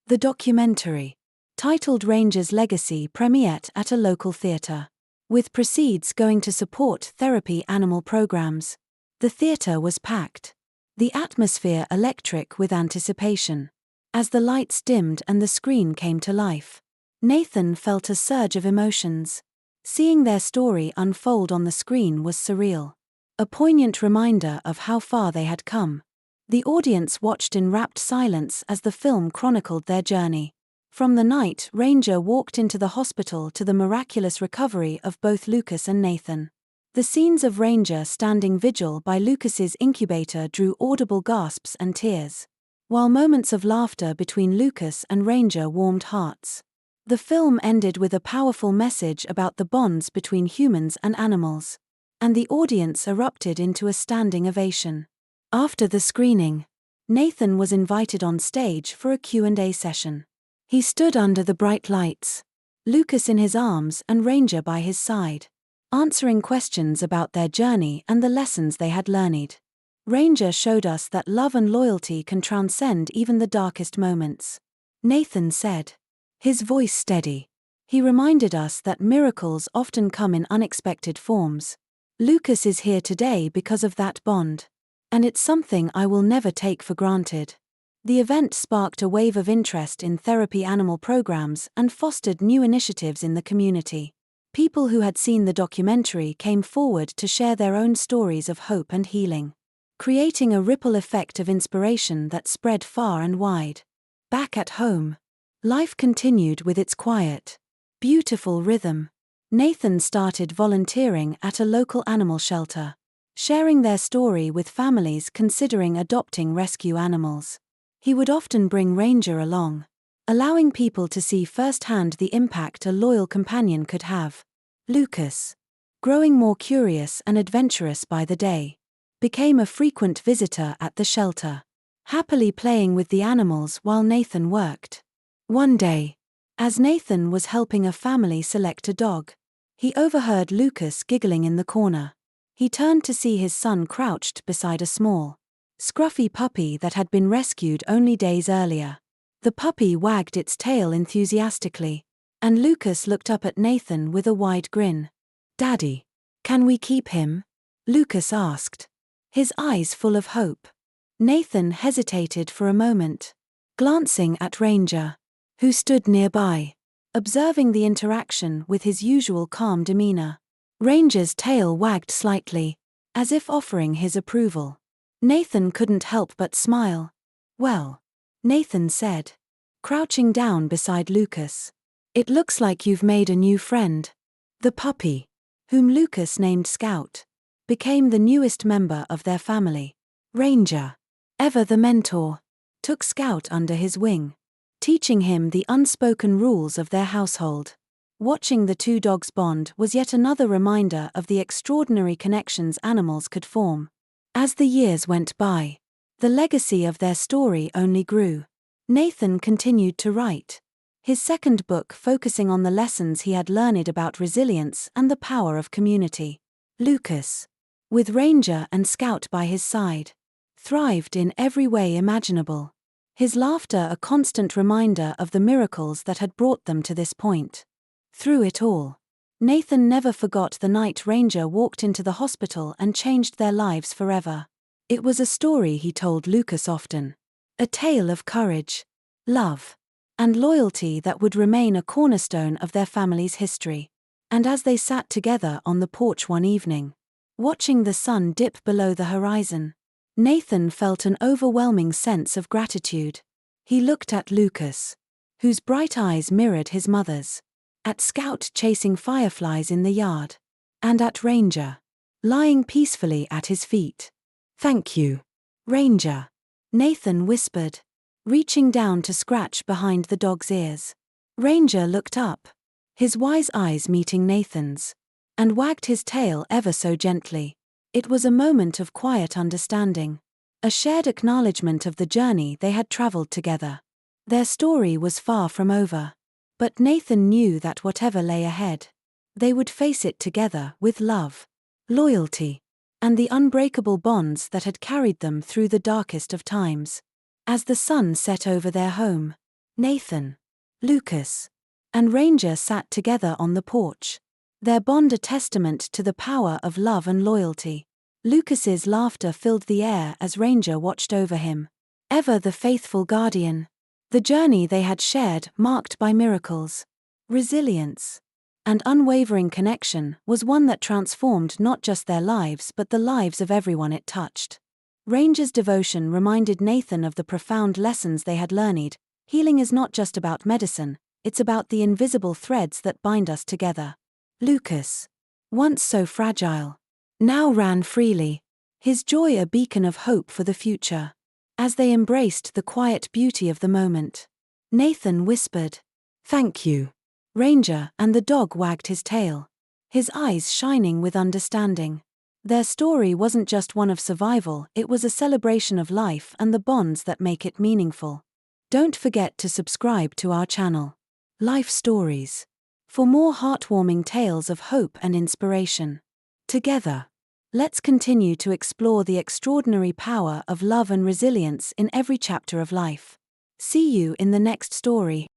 The documentary, titled Ranger's Legacy, premiered at a local theater, with proceeds going to support therapy animal programs. The theater was packed, the atmosphere electric with anticipation. As the lights dimmed and the screen came to life, Nathan felt a surge of emotions. Seeing their story unfold on the screen was surreal, a poignant reminder of how far they had come. The audience watched in rapt silence as the film chronicled their journey. From the night Ranger walked into the hospital to the miraculous recovery of both Lucas and Nathan. The scenes of Ranger standing vigil by Lucas's incubator drew audible gasps and tears, while moments of laughter between Lucas and Ranger warmed hearts. The film ended with a powerful message about the bonds between humans and animals. and the audience erupted into a standing ovation. After the screening, Nathan was invited on stage for a Q&A session. He stood under the bright lights, Lucas in his arms and Ranger by his side, answering questions about their journey and the lessons they had learned. Ranger showed us that love and loyalty can transcend even the darkest moments. Nathan said, his voice steady. He reminded us that miracles often come in unexpected forms. Lucas is here today because of that bond. And it's something I will never take for granted. The event sparked a wave of interest in therapy animal programs and fostered new initiatives in the community. People who had seen the documentary came forward to share their own stories of hope and healing, creating a ripple effect of inspiration that spread far and wide. Back at home, life continued with its quiet, beautiful rhythm. Nathan started volunteering at a local animal shelter, sharing their story with families considering adopting rescue animals. He would often bring Ranger along, allowing people to see firsthand the impact a loyal companion could have. Lucas, growing more curious and adventurous by the day, became a frequent visitor at the shelter, happily playing with the animals while Nathan worked. One day, as Nathan was helping a family select a dog, he overheard Lucas giggling in the corner. He turned to see his son crouched beside a small, scruffy puppy that had been rescued only days earlier. The puppy wagged its tail enthusiastically, and Lucas looked up at Nathan with a wide grin. "Daddy, can we keep him?" Lucas asked, his eyes full of hope. Nathan hesitated for a moment, glancing at Ranger, who stood nearby, observing the interaction with his usual calm demeanor. Ranger's tail wagged slightly, as if offering his approval. Nathan couldn't help but smile. "Well," Nathan said, crouching down beside Lucas, "it looks like you've made a new friend." The puppy, whom Lucas named Scout, became the newest member of their family. Ranger, ever the mentor, took Scout under his wing, teaching him the unspoken rules of their household. Watching the two dogs bond was yet another reminder of the extraordinary connections animals could form. As the years went by, the legacy of their story only grew. Nathan continued to write, his second book focusing on the lessons he had learned about resilience and the power of community. Lucas, with Ranger and Scout by his side, thrived in every way imaginable, his laughter a constant reminder of the miracles that had brought them to this point. Through it all, Nathan never forgot the night Ranger walked into the hospital and changed their lives forever. It was a story he told Lucas often, a tale of courage, love, and loyalty that would remain a cornerstone of their family's history. And as they sat together on the porch one evening, watching the sun dip below the horizon, Nathan felt an overwhelming sense of gratitude. He looked at Lucas, whose bright eyes mirrored his mother's, at Scout chasing fireflies in the yard, and at Ranger, lying peacefully at his feet. "Thank you, Ranger," Nathan whispered, reaching down to scratch behind the dog's ears. Ranger looked up, his wise eyes meeting Nathan's, and wagged his tail ever so gently. It was a moment of quiet understanding, a shared acknowledgement of the journey they had traveled together. Their story was far from over, but Nathan knew that whatever lay ahead, they would face it together with love, loyalty, and the unbreakable bonds that had carried them through the darkest of times. As the sun set over their home, Nathan, Lucas, and Ranger sat together on the porch, their bond a testament to the power of love and loyalty. Lucas's laughter filled the air as Ranger watched over him, ever the faithful guardian. The journey they had shared, marked by miracles, resilience, and unwavering connection, was one that transformed not just their lives but the lives of everyone it touched. Ranger's devotion reminded Nathan of the profound lessons they had learned. Healing is not just about medicine, it's about the invisible threads that bind us together. Lucas, once so fragile, now ran freely, his joy a beacon of hope for the future. As they embraced the quiet beauty of the moment, Nathan whispered, "Thank you, Ranger," and the dog wagged his tail, his eyes shining with understanding. Their story wasn't just one of survival, it was a celebration of life and the bonds that make it meaningful. Don't forget to subscribe to our channel, Life Stories, for more heartwarming tales of hope and inspiration. Together, let's continue to explore the extraordinary power of love and resilience in every chapter of life. See you in the next story.